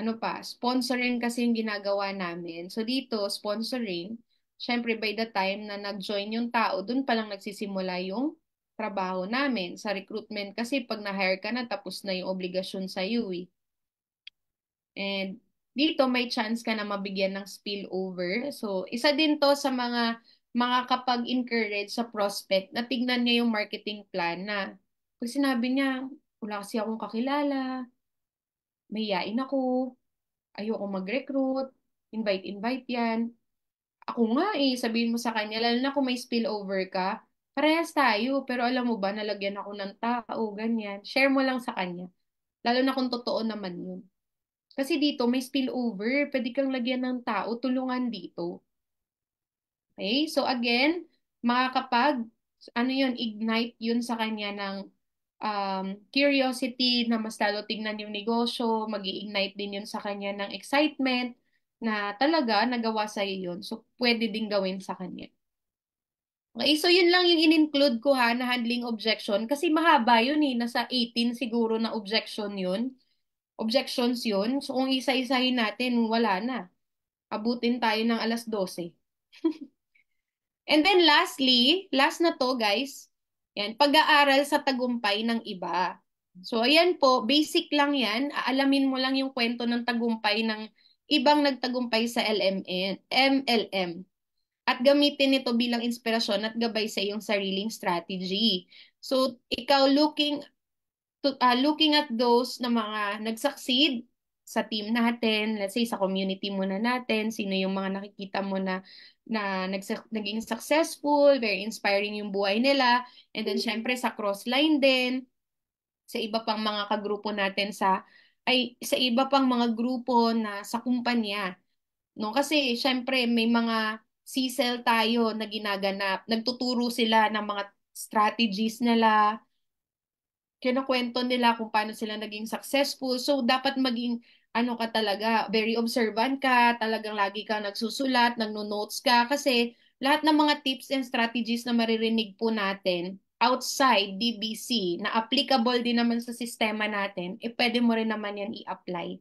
Ano pa? Sponsoring kasi yung ginagawa namin. So dito, sponsoring, syempre by the time na nag-join yung tao, dun pa lang nagsisimula yung trabaho namin. Sa recruitment kasi pag na-hire ka na, tapos na yung obligasyon sa iyo eh. And dito may chance ka na mabigyan ng spillover. So isa din to sa mga kapag-encourage sa prospect na tignan niya yung marketing plan na pag sinabi niya, wala kasi akong kakilala, mahiyain ako, ayoko mag-recruit, invite-invite yan. Ako nga eh, sabihin mo sa kanya, lalo na kung may spillover ka, parehas tayo, pero alam mo ba, nalagyan ako ng tao, ganyan. Share mo lang sa kanya. Lalo na kung totoo naman yun. Kasi dito may spillover, pwede kang lagyan ng tao, tulungan dito. Okay? So again, makakapag, ano yun, ignite yun sa kanya ng curiosity na mas lalo tignan yung negosyo, mag-ignite din yun sa kanya ng excitement na talaga nagawa sa'yo yun. So pwede din gawin sa kanya. Okay, so yun lang yung in-include ko ha na handling objection kasi mahaba yun eh, nasa 18 siguro na objection yun. Objections yun. So kung isa-isahin natin, wala na. Abutin tayo ng alas 12. And then lastly, last na to guys, yan, pag-aaral sa tagumpay ng iba. So ayan po, basic lang yan. Aalamin mo lang yung kwento ng tagumpay ng ibang nagtagumpay sa MLM. At gamitin ito bilang inspirasyon at gabay sa iyong sariling strategy. So ikaw looking at those na mga nag-succeed sa team natin, let's say sa community muna natin, sino yung mga nakikita mo na naging successful, very inspiring yung buhay nila, and then syempre sa crossline din, sa iba pang mga kagrupo natin sa iba pang mga grupo na sa kumpanya, no? Kasi syempre may mga C-cell tayo na ginaganap, nagtuturo sila ng mga strategies nila, kinukwento nila kung paano sila naging successful. So, dapat maging ano ka talaga, very observant ka, talagang lagi ka nagsusulat, nagno-notes ka, kasi lahat ng mga tips and strategies na maririnig po natin outside DBC na applicable din naman sa sistema natin, eh pwede mo rin naman yan i-apply.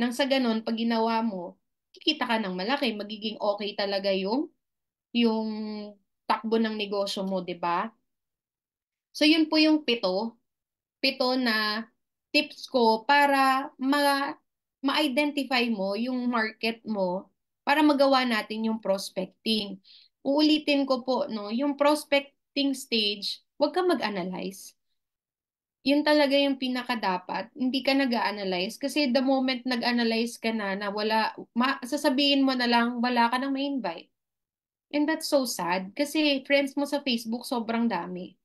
Nang sa ganun, pag ginawa mo, kikita ka ng malaki, magiging okay talaga yung takbo ng negosyo mo, 'di ba? So yun po yung pito na tips ko para ma-identify mo yung market mo para magawa natin yung prospecting. Uulitin ko po, no, yung prospecting stage, huwag ka mag-analyze. Yun talaga yung pinaka-dapat. Hindi ka nag-analyze kasi the moment nag-analyze ka na sasabihin mo na lang, wala ka nang ma-invite. And that's so sad kasi friends mo sa Facebook sobrang dami.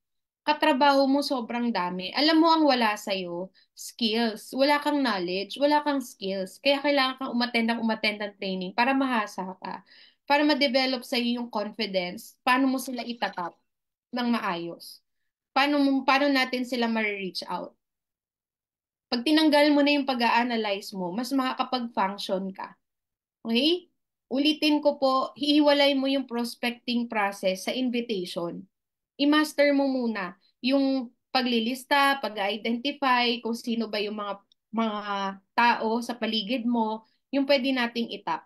Katrabaho mo sobrang dami. Alam mo ang wala sa'yo, skills. Wala kang knowledge, wala kang skills. Kaya kailangan kang umattend ng training para mahasa ka. Para ma-develop sa'yo yung confidence. Paano mo sila itatap ng maayos? Paano natin sila ma-reach out? Pag tinanggal mo na yung pag-a-analyze mo, mas makakapag-function ka. Okay? Ulitin ko po, hihiwalay mo yung prospecting process sa invitation. I-master mo muna yung paglilista, pag-identify, kung sino ba yung mga tao sa paligid mo, yung pwede nating itap.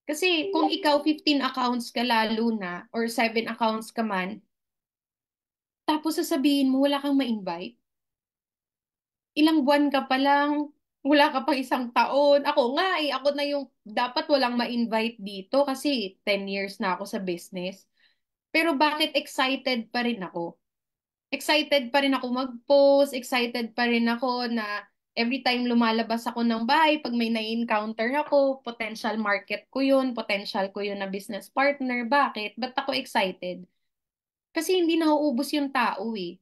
Kasi kung ikaw 15 accounts ka lalo na or 7 accounts ka man, tapos sasabihin mo wala kang ma-invite, ilang buwan ka pa lang, wala ka pang isang taon. Ako nga ako na yung dapat walang ma-invite dito kasi 10 years na ako sa business. Pero bakit excited pa rin ako? Excited pa rin ako mag-post, excited pa rin ako na every time lumalabas ako ng bahay, pag may na-encounter ako, potential market ko yun, potential ko yun na business partner. Bakit? Ba't ako excited? Kasi hindi nauubos yung tao eh.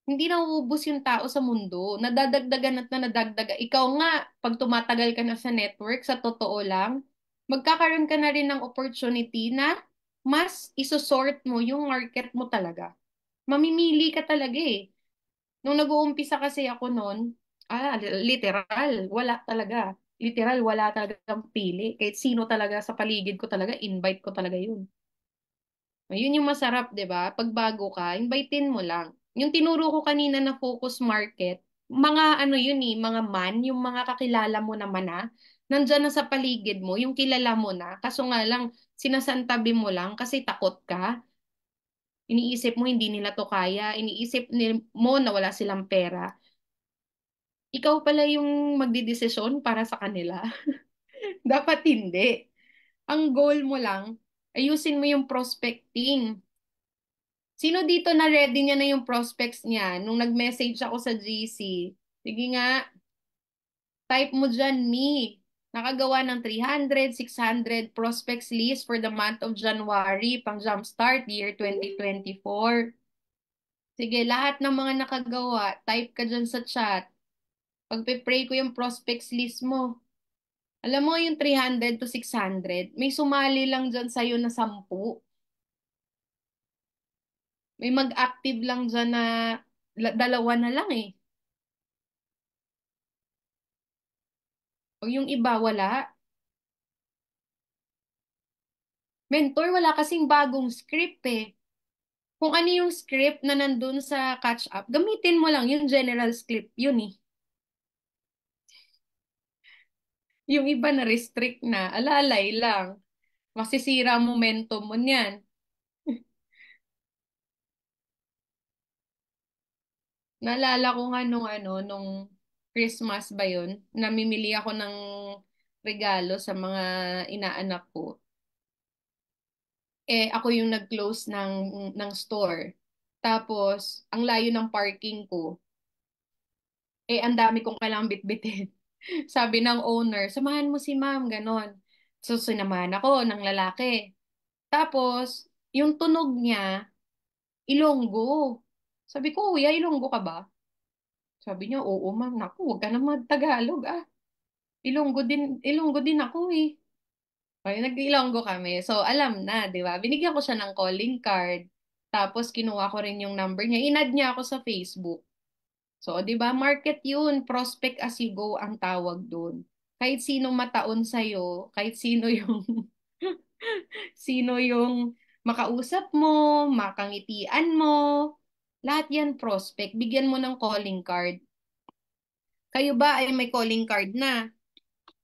Hindi nauubos yung tao sa mundo. Nadadagdagan at na nadagdagan. Ikaw nga, pag tumatagal ka na sa network, sa totoo lang, magkakaroon ka na rin ng opportunity na mas isosort mo yung market mo talaga. Mamimili ka talaga eh. Nung nag-uumpisa kasi ako noon, literal, wala talaga. Literal, wala talagang pili. Kahit sino talaga sa paligid ko talaga, invite ko talaga yun. Yun yung masarap, 'di ba? Pag bago ka, invitein mo lang. Yung tinuro ko kanina na focus market, mga ano yun eh, mga man, yung mga kakilala mo naman na, nandyan na sa paligid mo, yung kilala mo na, kaso nga lang, sinasantabi mo lang kasi takot ka. Iniisip mo hindi nila to kaya, mo na wala silang pera. Ikaw pala yung magdidesisyon para sa kanila. Dapat hindi. Ang goal mo lang, ayusin mo yung prospecting. Sino dito na ready niya na yung prospects niya? Nung nag-message ako sa GC, sige nga, type mo dyan, me. Nakagawa ng 300, 600 prospects list for the month of January, pang Jumpstart Year 2024. Sige, lahat ng mga nakagawa, type ka dyan sa chat. Pagpe-pray ko yung prospects list mo. Alam mo yung 300 to 600, may sumali lang dyan sa'yo na 10. May mag-active lang dyan na dalawa na lang eh. O yung iba, wala. Mentor, wala kasing bagong script eh. Kung ano yung script na nandun sa catch up, gamitin mo lang yung general script, yun eh. Yung iba na restrict na, alalay lang. Masisira ang momentum mo niyan. Naalala ko nga nung Christmas ba yun, namimili ako ng regalo sa mga inaanak ko. Ako yung nag-close ng store. Tapos, ang layo ng parking ko. Ang dami kong kailangang bitbitin. Sabi ng owner, samahan mo si ma'am, ganon. So, sinamahan ako ng lalaki. Tapos, yung tunog niya, Ilonggo. Sabi ko, Kuya, Ilonggo ka ba? Sabi niya, oo ma'am. Naku, huwag ka na mag-Tagalog ah. Ilonggo din ako eh. Okay, nag-Ilonggo kami. So, alam na, di ba? Binigyan ko siya ng calling card. Tapos, kinuha ko rin yung number niya. Inad niya ako sa Facebook. So, 'di ba, market 'yun, prospect as you go ang tawag doon. Kahit sino mataon sa'yo, kahit sino yung sino yung makausap mo, makangitian mo, lahat 'yan prospect. Bigyan mo ng calling card. Kayo ba ay may calling card na?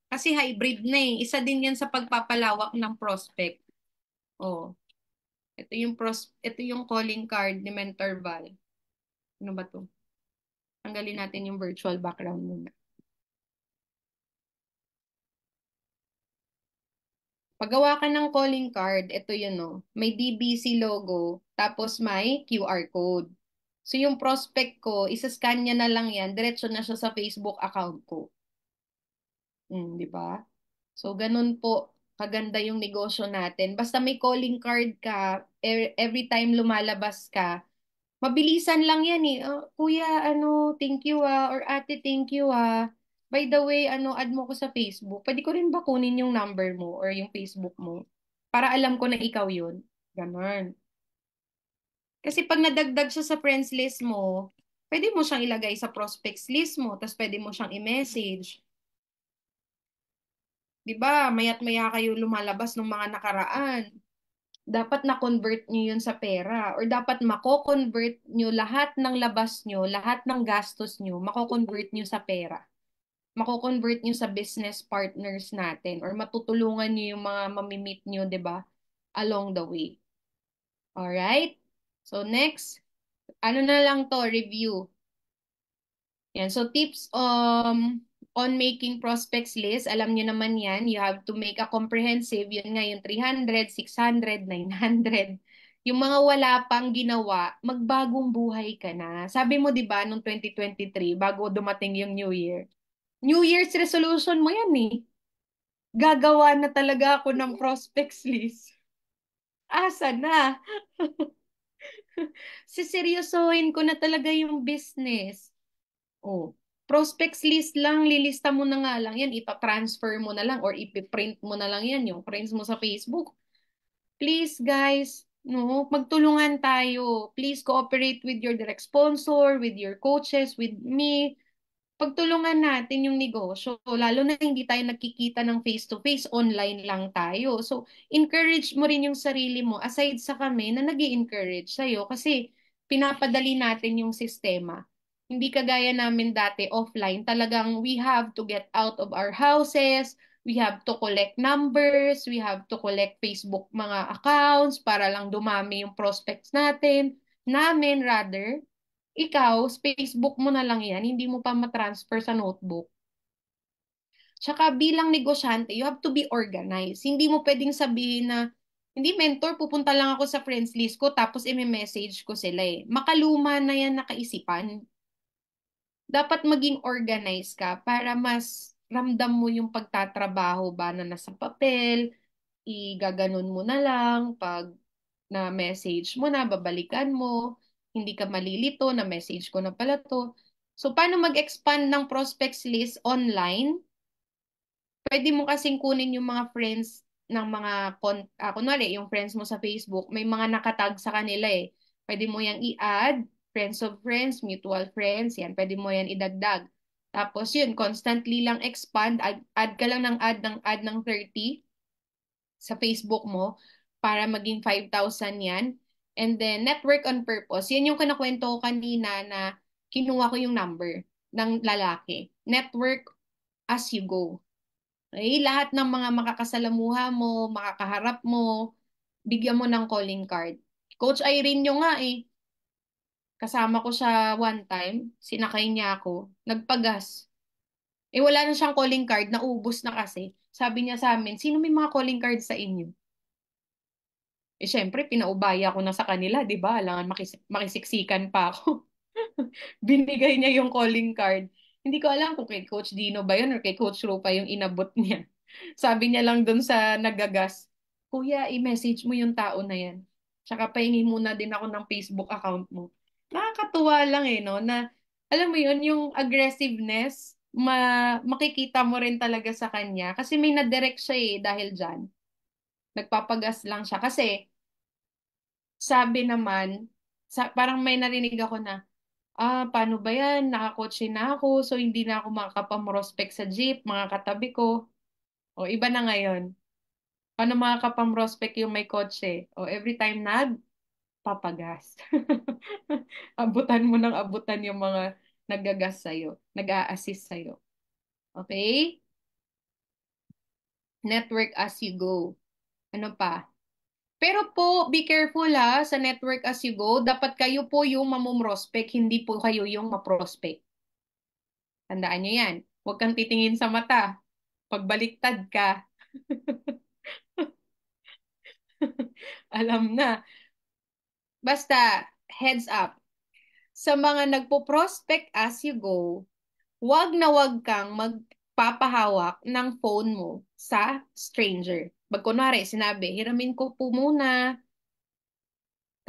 Kasi hybrid na eh. Isa din 'yan sa pagpapalawak ng prospect. Oh, ito yung calling card ni Mentor Val. Ano ba 'to? Tanggalin natin yung virtual background muna. Paggawa ka ng calling card, ito yun, no? May DBC logo, tapos may QR code. So yung prospect ko, isa-scan niya na lang yan, diretso na siya sa Facebook account ko. Di ba? So ganun po, kaganda yung negosyo natin. Basta may calling card ka, every time lumalabas ka, mabilisan lang yan eh. "Oh, kuya, ano, thank you ah," or ate, thank you ah. By the way, ano, add mo ko sa Facebook. Pwede ko rin ba kunin yung number mo or yung Facebook mo? Para alam ko na ikaw yun. Ganon. Kasi pag nadagdag siya sa friends list mo, pwede mo siyang ilagay sa prospects list mo, tapos pwede mo siyang i-message. 'Di ba? Mayat maya kayo lumalabas ng mga nakaraan. Dapat na-convert nyo yun sa pera or dapat mako-convert nyo lahat ng labas nyo, lahat ng gastos nyo, mako-convert nyo sa pera. Mako-convert nyo sa business partners natin or matutulungan nyo yung mga mamimit nyo, 'di ba? Along the way. Alright? So next, ano na lang to, review. Yan. So tips on making prospects list, alam niyo naman yan, you have to make a comprehensive, yun nga yung 300, 600, 900. Yung mga wala pang ginawa, magbagong buhay ka na. Sabi mo 'di ba nung 2023 bago dumating yung New Year. New Year's resolution mo yan eh. Gagawa na talaga ako ng prospects list. Asa na? Siseryosohin ko na talaga yung business. Oh, prospects list lang, lilista mo na nga lang yan, ipa-transfer mo na lang or ipiprint mo na lang yan, yung prints mo sa Facebook. Please, guys, no, magtulungan tayo. Please cooperate with your direct sponsor, with your coaches, with me. Pagtulungan natin yung negosyo, lalo na hindi tayo nagkikita ng face-to-face, online lang tayo. So, encourage mo rin yung sarili mo aside sa kami na nag-i-encourage sa'yo kasi pinapadali natin yung sistema. Hindi kagaya namin dati offline, talagang we have to get out of our houses, we have to collect numbers, we have to collect Facebook mga accounts para lang dumami yung prospects namin rather. Ikaw, Facebook mo na lang yan, hindi mo pa matransfer sa notebook. Tsaka bilang negosyante, you have to be organized. Hindi mo pwedeng sabihin na, hindi mentor, pupunta lang ako sa friends list ko, tapos i-message ko sila eh. Makaluma na yan nakaisipan. Dapat maging organized ka para mas ramdam mo yung pagtatrabaho ba na nasa papel, igaganon mo na lang, pag na-message mo na, babalikan mo, hindi ka malilito, na-message ko na pala to. So, paano mag-expand ng prospects list online? Pwede mo kasing kunin yung mga friends ng mga, kunwari, yung friends mo sa Facebook, may mga nakatag sa kanila eh. Pwede mo yang i-add, friends of friends, mutual friends, yan, pwede mo yan idagdag. Tapos yun, constantly lang expand, add ka lang ng 30 sa Facebook mo para maging 5,000 yan. And then, network on purpose. Yan yung kinakwento ko kanina na kinuha ko yung number ng lalaki. Network as you go. Okay? Lahat ng mga makakasalamuha mo, makakaharap mo, bigyan mo ng calling card. Coach Irene nyo nga eh. Kasama ko siya one time, sinakay niya ako, nagpagas. Eh wala na siyang calling card, naubos na kasi. Sabi niya sa amin, sino may mga calling card sa inyo? Eh syempre, pinaubaya ko na sa kanila, di ba? Alangan makisiksikan pa ako. Binigay niya yung calling card. Hindi ko alam kung kay Coach Dino ba yun or kay Coach Rupa yung inabot niya. Sabi niya lang dun sa nagagas, Kuya, i-message mo yung tao na yan. Tsaka pahingi muna din ako ng Facebook account mo. Nakakatuwa lang eh, no? Na, alam mo yun, yung aggressiveness, makikita mo rin talaga sa kanya. Kasi may na-direct siya eh, dahil dyan. Nagpapagas lang siya. Kasi, sabi naman, parang may narinig ako na, Paano ba yan? Nakakotse na ako, so hindi na ako makakapamrospect sa jeep, mga katabi ko. O, iba na ngayon. Paano makakapamrospect yung may kotse? O, every time papagas. Abutan mo ng abutan yung mga nagagas sa'yo, nag-a-assist sa'yo. Okay? Network as you go. Ano pa? Pero po, be careful ha, sa network as you go, dapat kayo po yung mamumrospect, hindi po kayo yung maprospect. Tandaan nyo yan. Huwag kang titingin sa mata. Pagbaliktad ka, alam na. Basta, heads up. Sa mga nagpo-prospect as you go, wag kang magpapahawak ng phone mo sa stranger. Pag kunwari, sinabi, hiramin ko po muna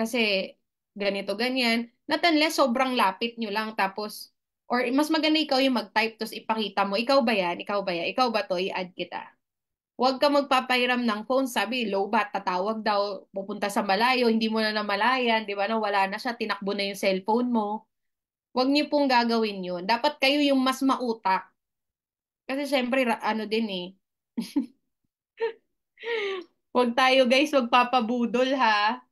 kasi ganito, ganyan. Not unless sobrang lapit nyo lang tapos, or mas maganda ikaw yung mag-type tapos ipakita mo, ikaw ba yan? Ikaw ba yan? Ikaw ba to? I-add kita. Huwag ka magpapahiram ng phone, sabi, low bat, tatawag daw, pupunta sa malayo, hindi mo na namalayan, di ba na wala na siya, tinakbo na yung cellphone mo. Huwag niyo pong gagawin yun. Dapat kayo yung mas mautak. Kasi syempre, ano din eh. Huwag tayo guys, magpapabudol ha.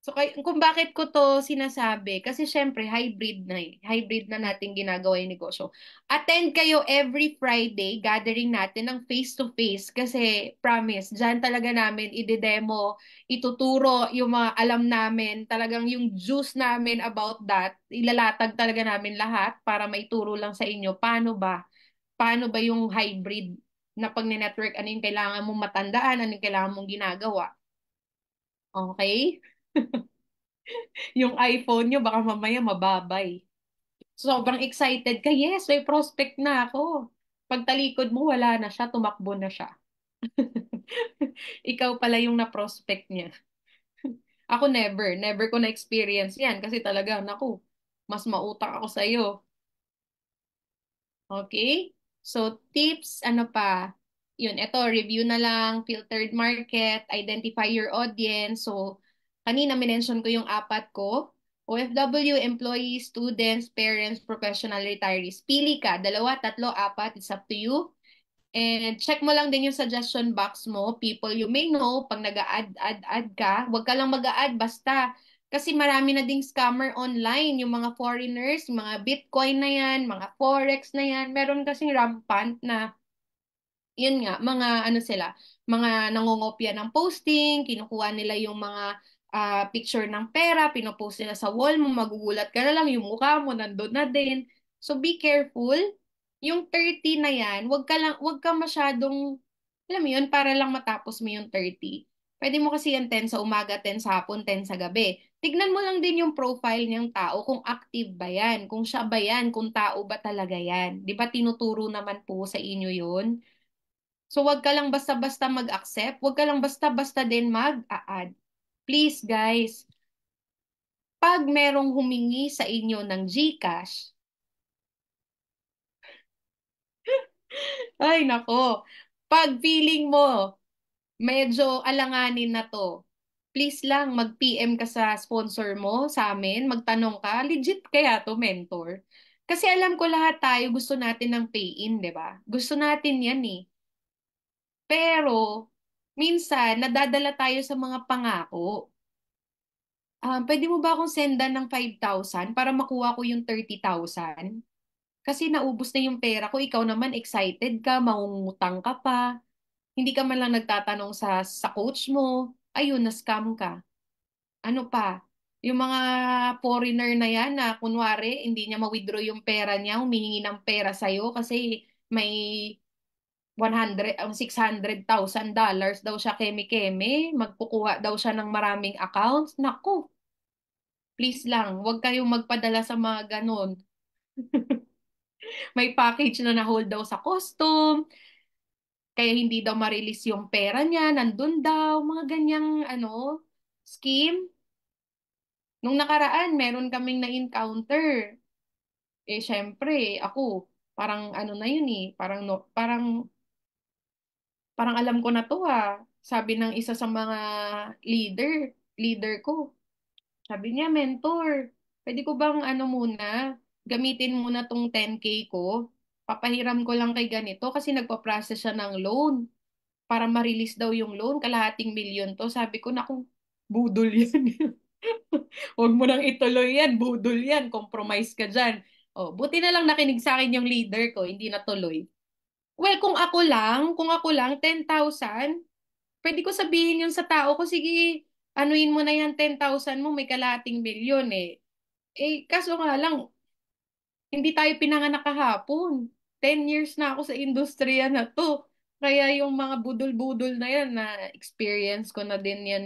So, kung bakit ko to sinasabi, kasi syempre, hybrid na eh. Hybrid na natin ginagawa yung negosyo. Attend kayo every Friday, gathering natin ng face-to-face. Kasi, promise, dyan talaga namin ide-demo, ituturo yung mga alam namin, talagang yung juice namin about that, ilalatag talaga namin lahat para maituro lang sa inyo, paano ba yung hybrid na pag network ano yung kailangan mong matandaan, ano yung kailangan mong ginagawa. Okay? Yung iPhone nyo, baka mamaya mababay. Sobrang excited ka. Yes, may prospect na ako. Pagtalikod mo, wala na siya, tumakbo na siya. Ikaw pala yung na-prospect niya. Ako never ko na-experience yan kasi talaga, naku, mas mautak ako sa'yo. Okay? So, tips, ano pa? Yun, ito, review na lang, filtered market, identify your audience. So, kanina minention ko yung apat ko. OFW, employees, students, parents, professional, retirees. Pili ka, dalawa, tatlo, apat, it's up to you. And check mo lang din yung suggestion box mo, people you may know, pag nag-add ka, huwag ka lang mag-add basta. Kasi marami na ding scammer online, yung mga foreigners, yung mga Bitcoin na yan, mga Forex na yan, meron kasing rampant na yun nga, mga ano sila, mga nangongopya ng posting, kinukuha nila yung mga picture ng pera, pinopost nila sa wall mo, magugulat ka na lang, yung mukha mo nandun na din. So be careful. Yung 30 na yan, wag ka masyadong, alam mo yun, para lang matapos mo yung 30. Pwede mo kasi yan 10 sa umaga, 10 sa hapon, 10 sa gabi. Tignan mo lang din yung profile ng tao, kung active ba yan, kung siya ba yan, kung tao ba talaga yan. Di ba tinuturo naman po sa inyo yun? So, wag ka lang basta-basta mag-accept. Wag ka lang basta-basta din mag-a-add. Please, guys, pag merong humingi sa inyo ng GCash, ay nako, pag feeling mo medyo alanganin na to, please lang mag-PM ka sa sponsor mo, sa amin, magtanong ka, legit kaya to mentor? Kasi alam ko lahat tayo gusto natin ng pay-in, di ba? Gusto natin yan eh. Pero, minsan, nadadala tayo sa mga pangako. Pwede mo ba akong sendan ng 5,000 para makuha ko yung 30,000? Kasi naubos na yung pera ko, ikaw naman excited ka, mangungutang ka pa. Hindi ka man lang nagtatanong sa coach mo. Ayun, na-scam ka. Ano pa? Yung mga foreigner na yan na kunwari, hindi niya ma-withdraw yung pera niya, humihingi ng pera sa'yo kasi may 600,000 daw siya keme-keme, magkukuha daw siya ng maraming accounts. Naku, please lang, huwag kayong magpadala sa mga ganon. May package na na-hold daw sa custom, kaya hindi daw ma-release yung pera niya, nandun daw, mga ganyang ano, scheme. Nung nakaraan, meron kaming na-encounter. Eh, syempre, ako, parang ano na yun eh, parang, no, parang alam ko na to ha. Sabi ng isa sa mga leader ko, sabi niya, mentor. pwede ko bang ano muna, gamitin muna tong 10K ko, papahiram ko lang kay ganito kasi nagpa-process siya ng loan para ma-release daw yung loan, kalahating milyon to. Sabi ko, naku, budol yan. Huwag mo nang ituloy yan, budol yan, compromise ka dyan. Oh, buti na lang nakinig sa akin yung leader ko, hindi natuloy. Well, kung ako lang, 10,000, pwede ko sabihin yun sa tao ko, sige, anuin mo na yan, 10,000 mo, may kalahating milyon eh. Eh, kaso nga lang, hindi tayo pinanganak kahapon. 10 years na ako sa industriya na to. Kaya yung mga budol-budol na yan, na experience ko na din yan.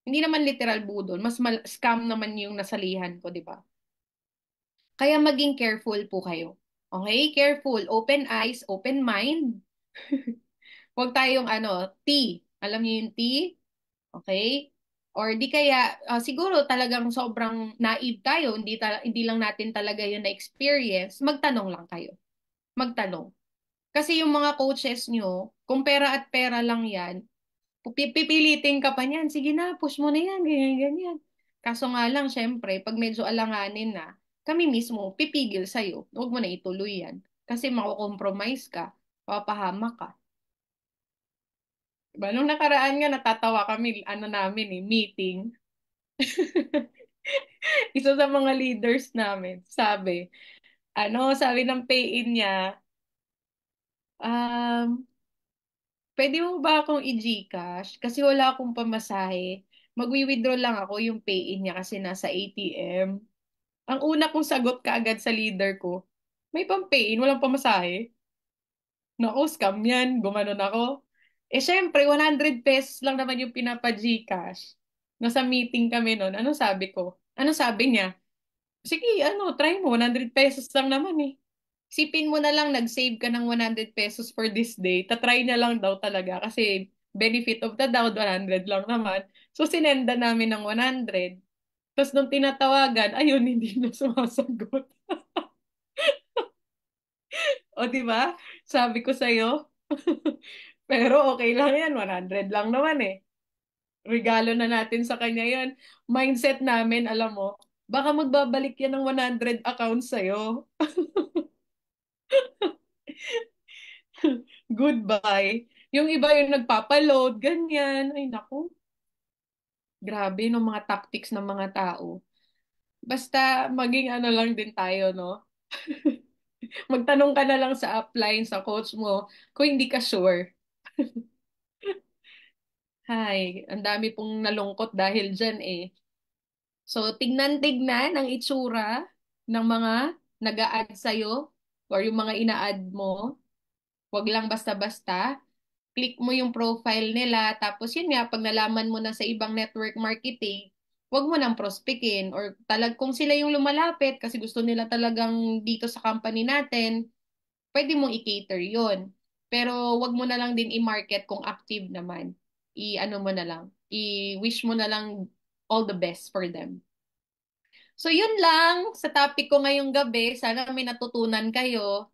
Hindi naman literal budol, mas scam naman yung nasalihan ko, di ba? Kaya maging careful po kayo. Okay? Careful. Open eyes, open mind. Huwag tayong T. Alam niyo yung T? Okay? Or di kaya, siguro talagang sobrang naive tayo, hindi lang natin talaga yun na-experience, magtanong lang kayo. Magtanong. Kasi yung mga coaches nyo, kung pera at pera lang yan, pipilitin ka pa niyan, sige na, push mo na yan, ganyan, ganyan. Kaso nga lang, syempre, pag medyo alanganin na, kami mismo, pipigil sa'yo. Huwag mo na ituloy yan. Kasi makukompromise ka, papahamak ka. Diba? Nung nakaraan nga, natatawa kami, namin meeting. Isa sa mga leaders namin, sabi ng pay-in niya, um, pwede mo ba akong i-GCash? Kasi wala akong pamasahe. Magwi-withdraw lang ako yung pay-in niya kasi nasa ATM. Ang una kong sagot kaagad sa leader ko, may pang-pay-in, walang pamasahe. Naku, scam yan. Gumanon ako. Eh, syempre, 100 pesos lang naman yung pinapa-GCash. Nasa meeting kami noon. Ano sabi ko? Ano sabi niya? Sige, try mo. 100 pesos lang naman eh. Sipin mo na lang, nag-save ka ng 100 pesos for this day. Tatry na lang daw talaga kasi benefit of the doubt, 100 lang naman. So, sinenda namin ng 100. Tapos nung tinatawagan, ayun, hindi na sumasagot. O, di ba? Sabi ko sa'yo. Pero okay lang yan, 100 lang naman eh. Regalo na natin sa kanya yan. Mindset namin, alam mo, baka magbabalik yan ng 100 accounts sa'yo. Goodbye. Yung iba yung nagpapaload, ganyan. Ay, naku. Grabe no mga tactics ng mga tao. Basta maging lang din tayo, no? Magtanong ka na lang sa upline, sa coach mo, kung hindi ka sure. Hay, ang dami pong nalungkot dahil dyan eh. So, tignan-tignan ang itsura ng mga nag-a-add sa'yo or yung mga ina-add mo. Huwag lang basta-basta. Click mo yung profile nila, tapos yun nga, pag nalaman mo na sa ibang network marketing, wag mo nang prospectin or kung sila yung lumalapit kasi gusto nila talagang dito sa company natin, pwede mong i-cater yun. Pero wag mo na lang din i-market kung active naman. I-ano mo na lang, i-wish mo na lang all the best for them. So yun lang sa topic ko ngayong gabi. Sana may natutunan kayo.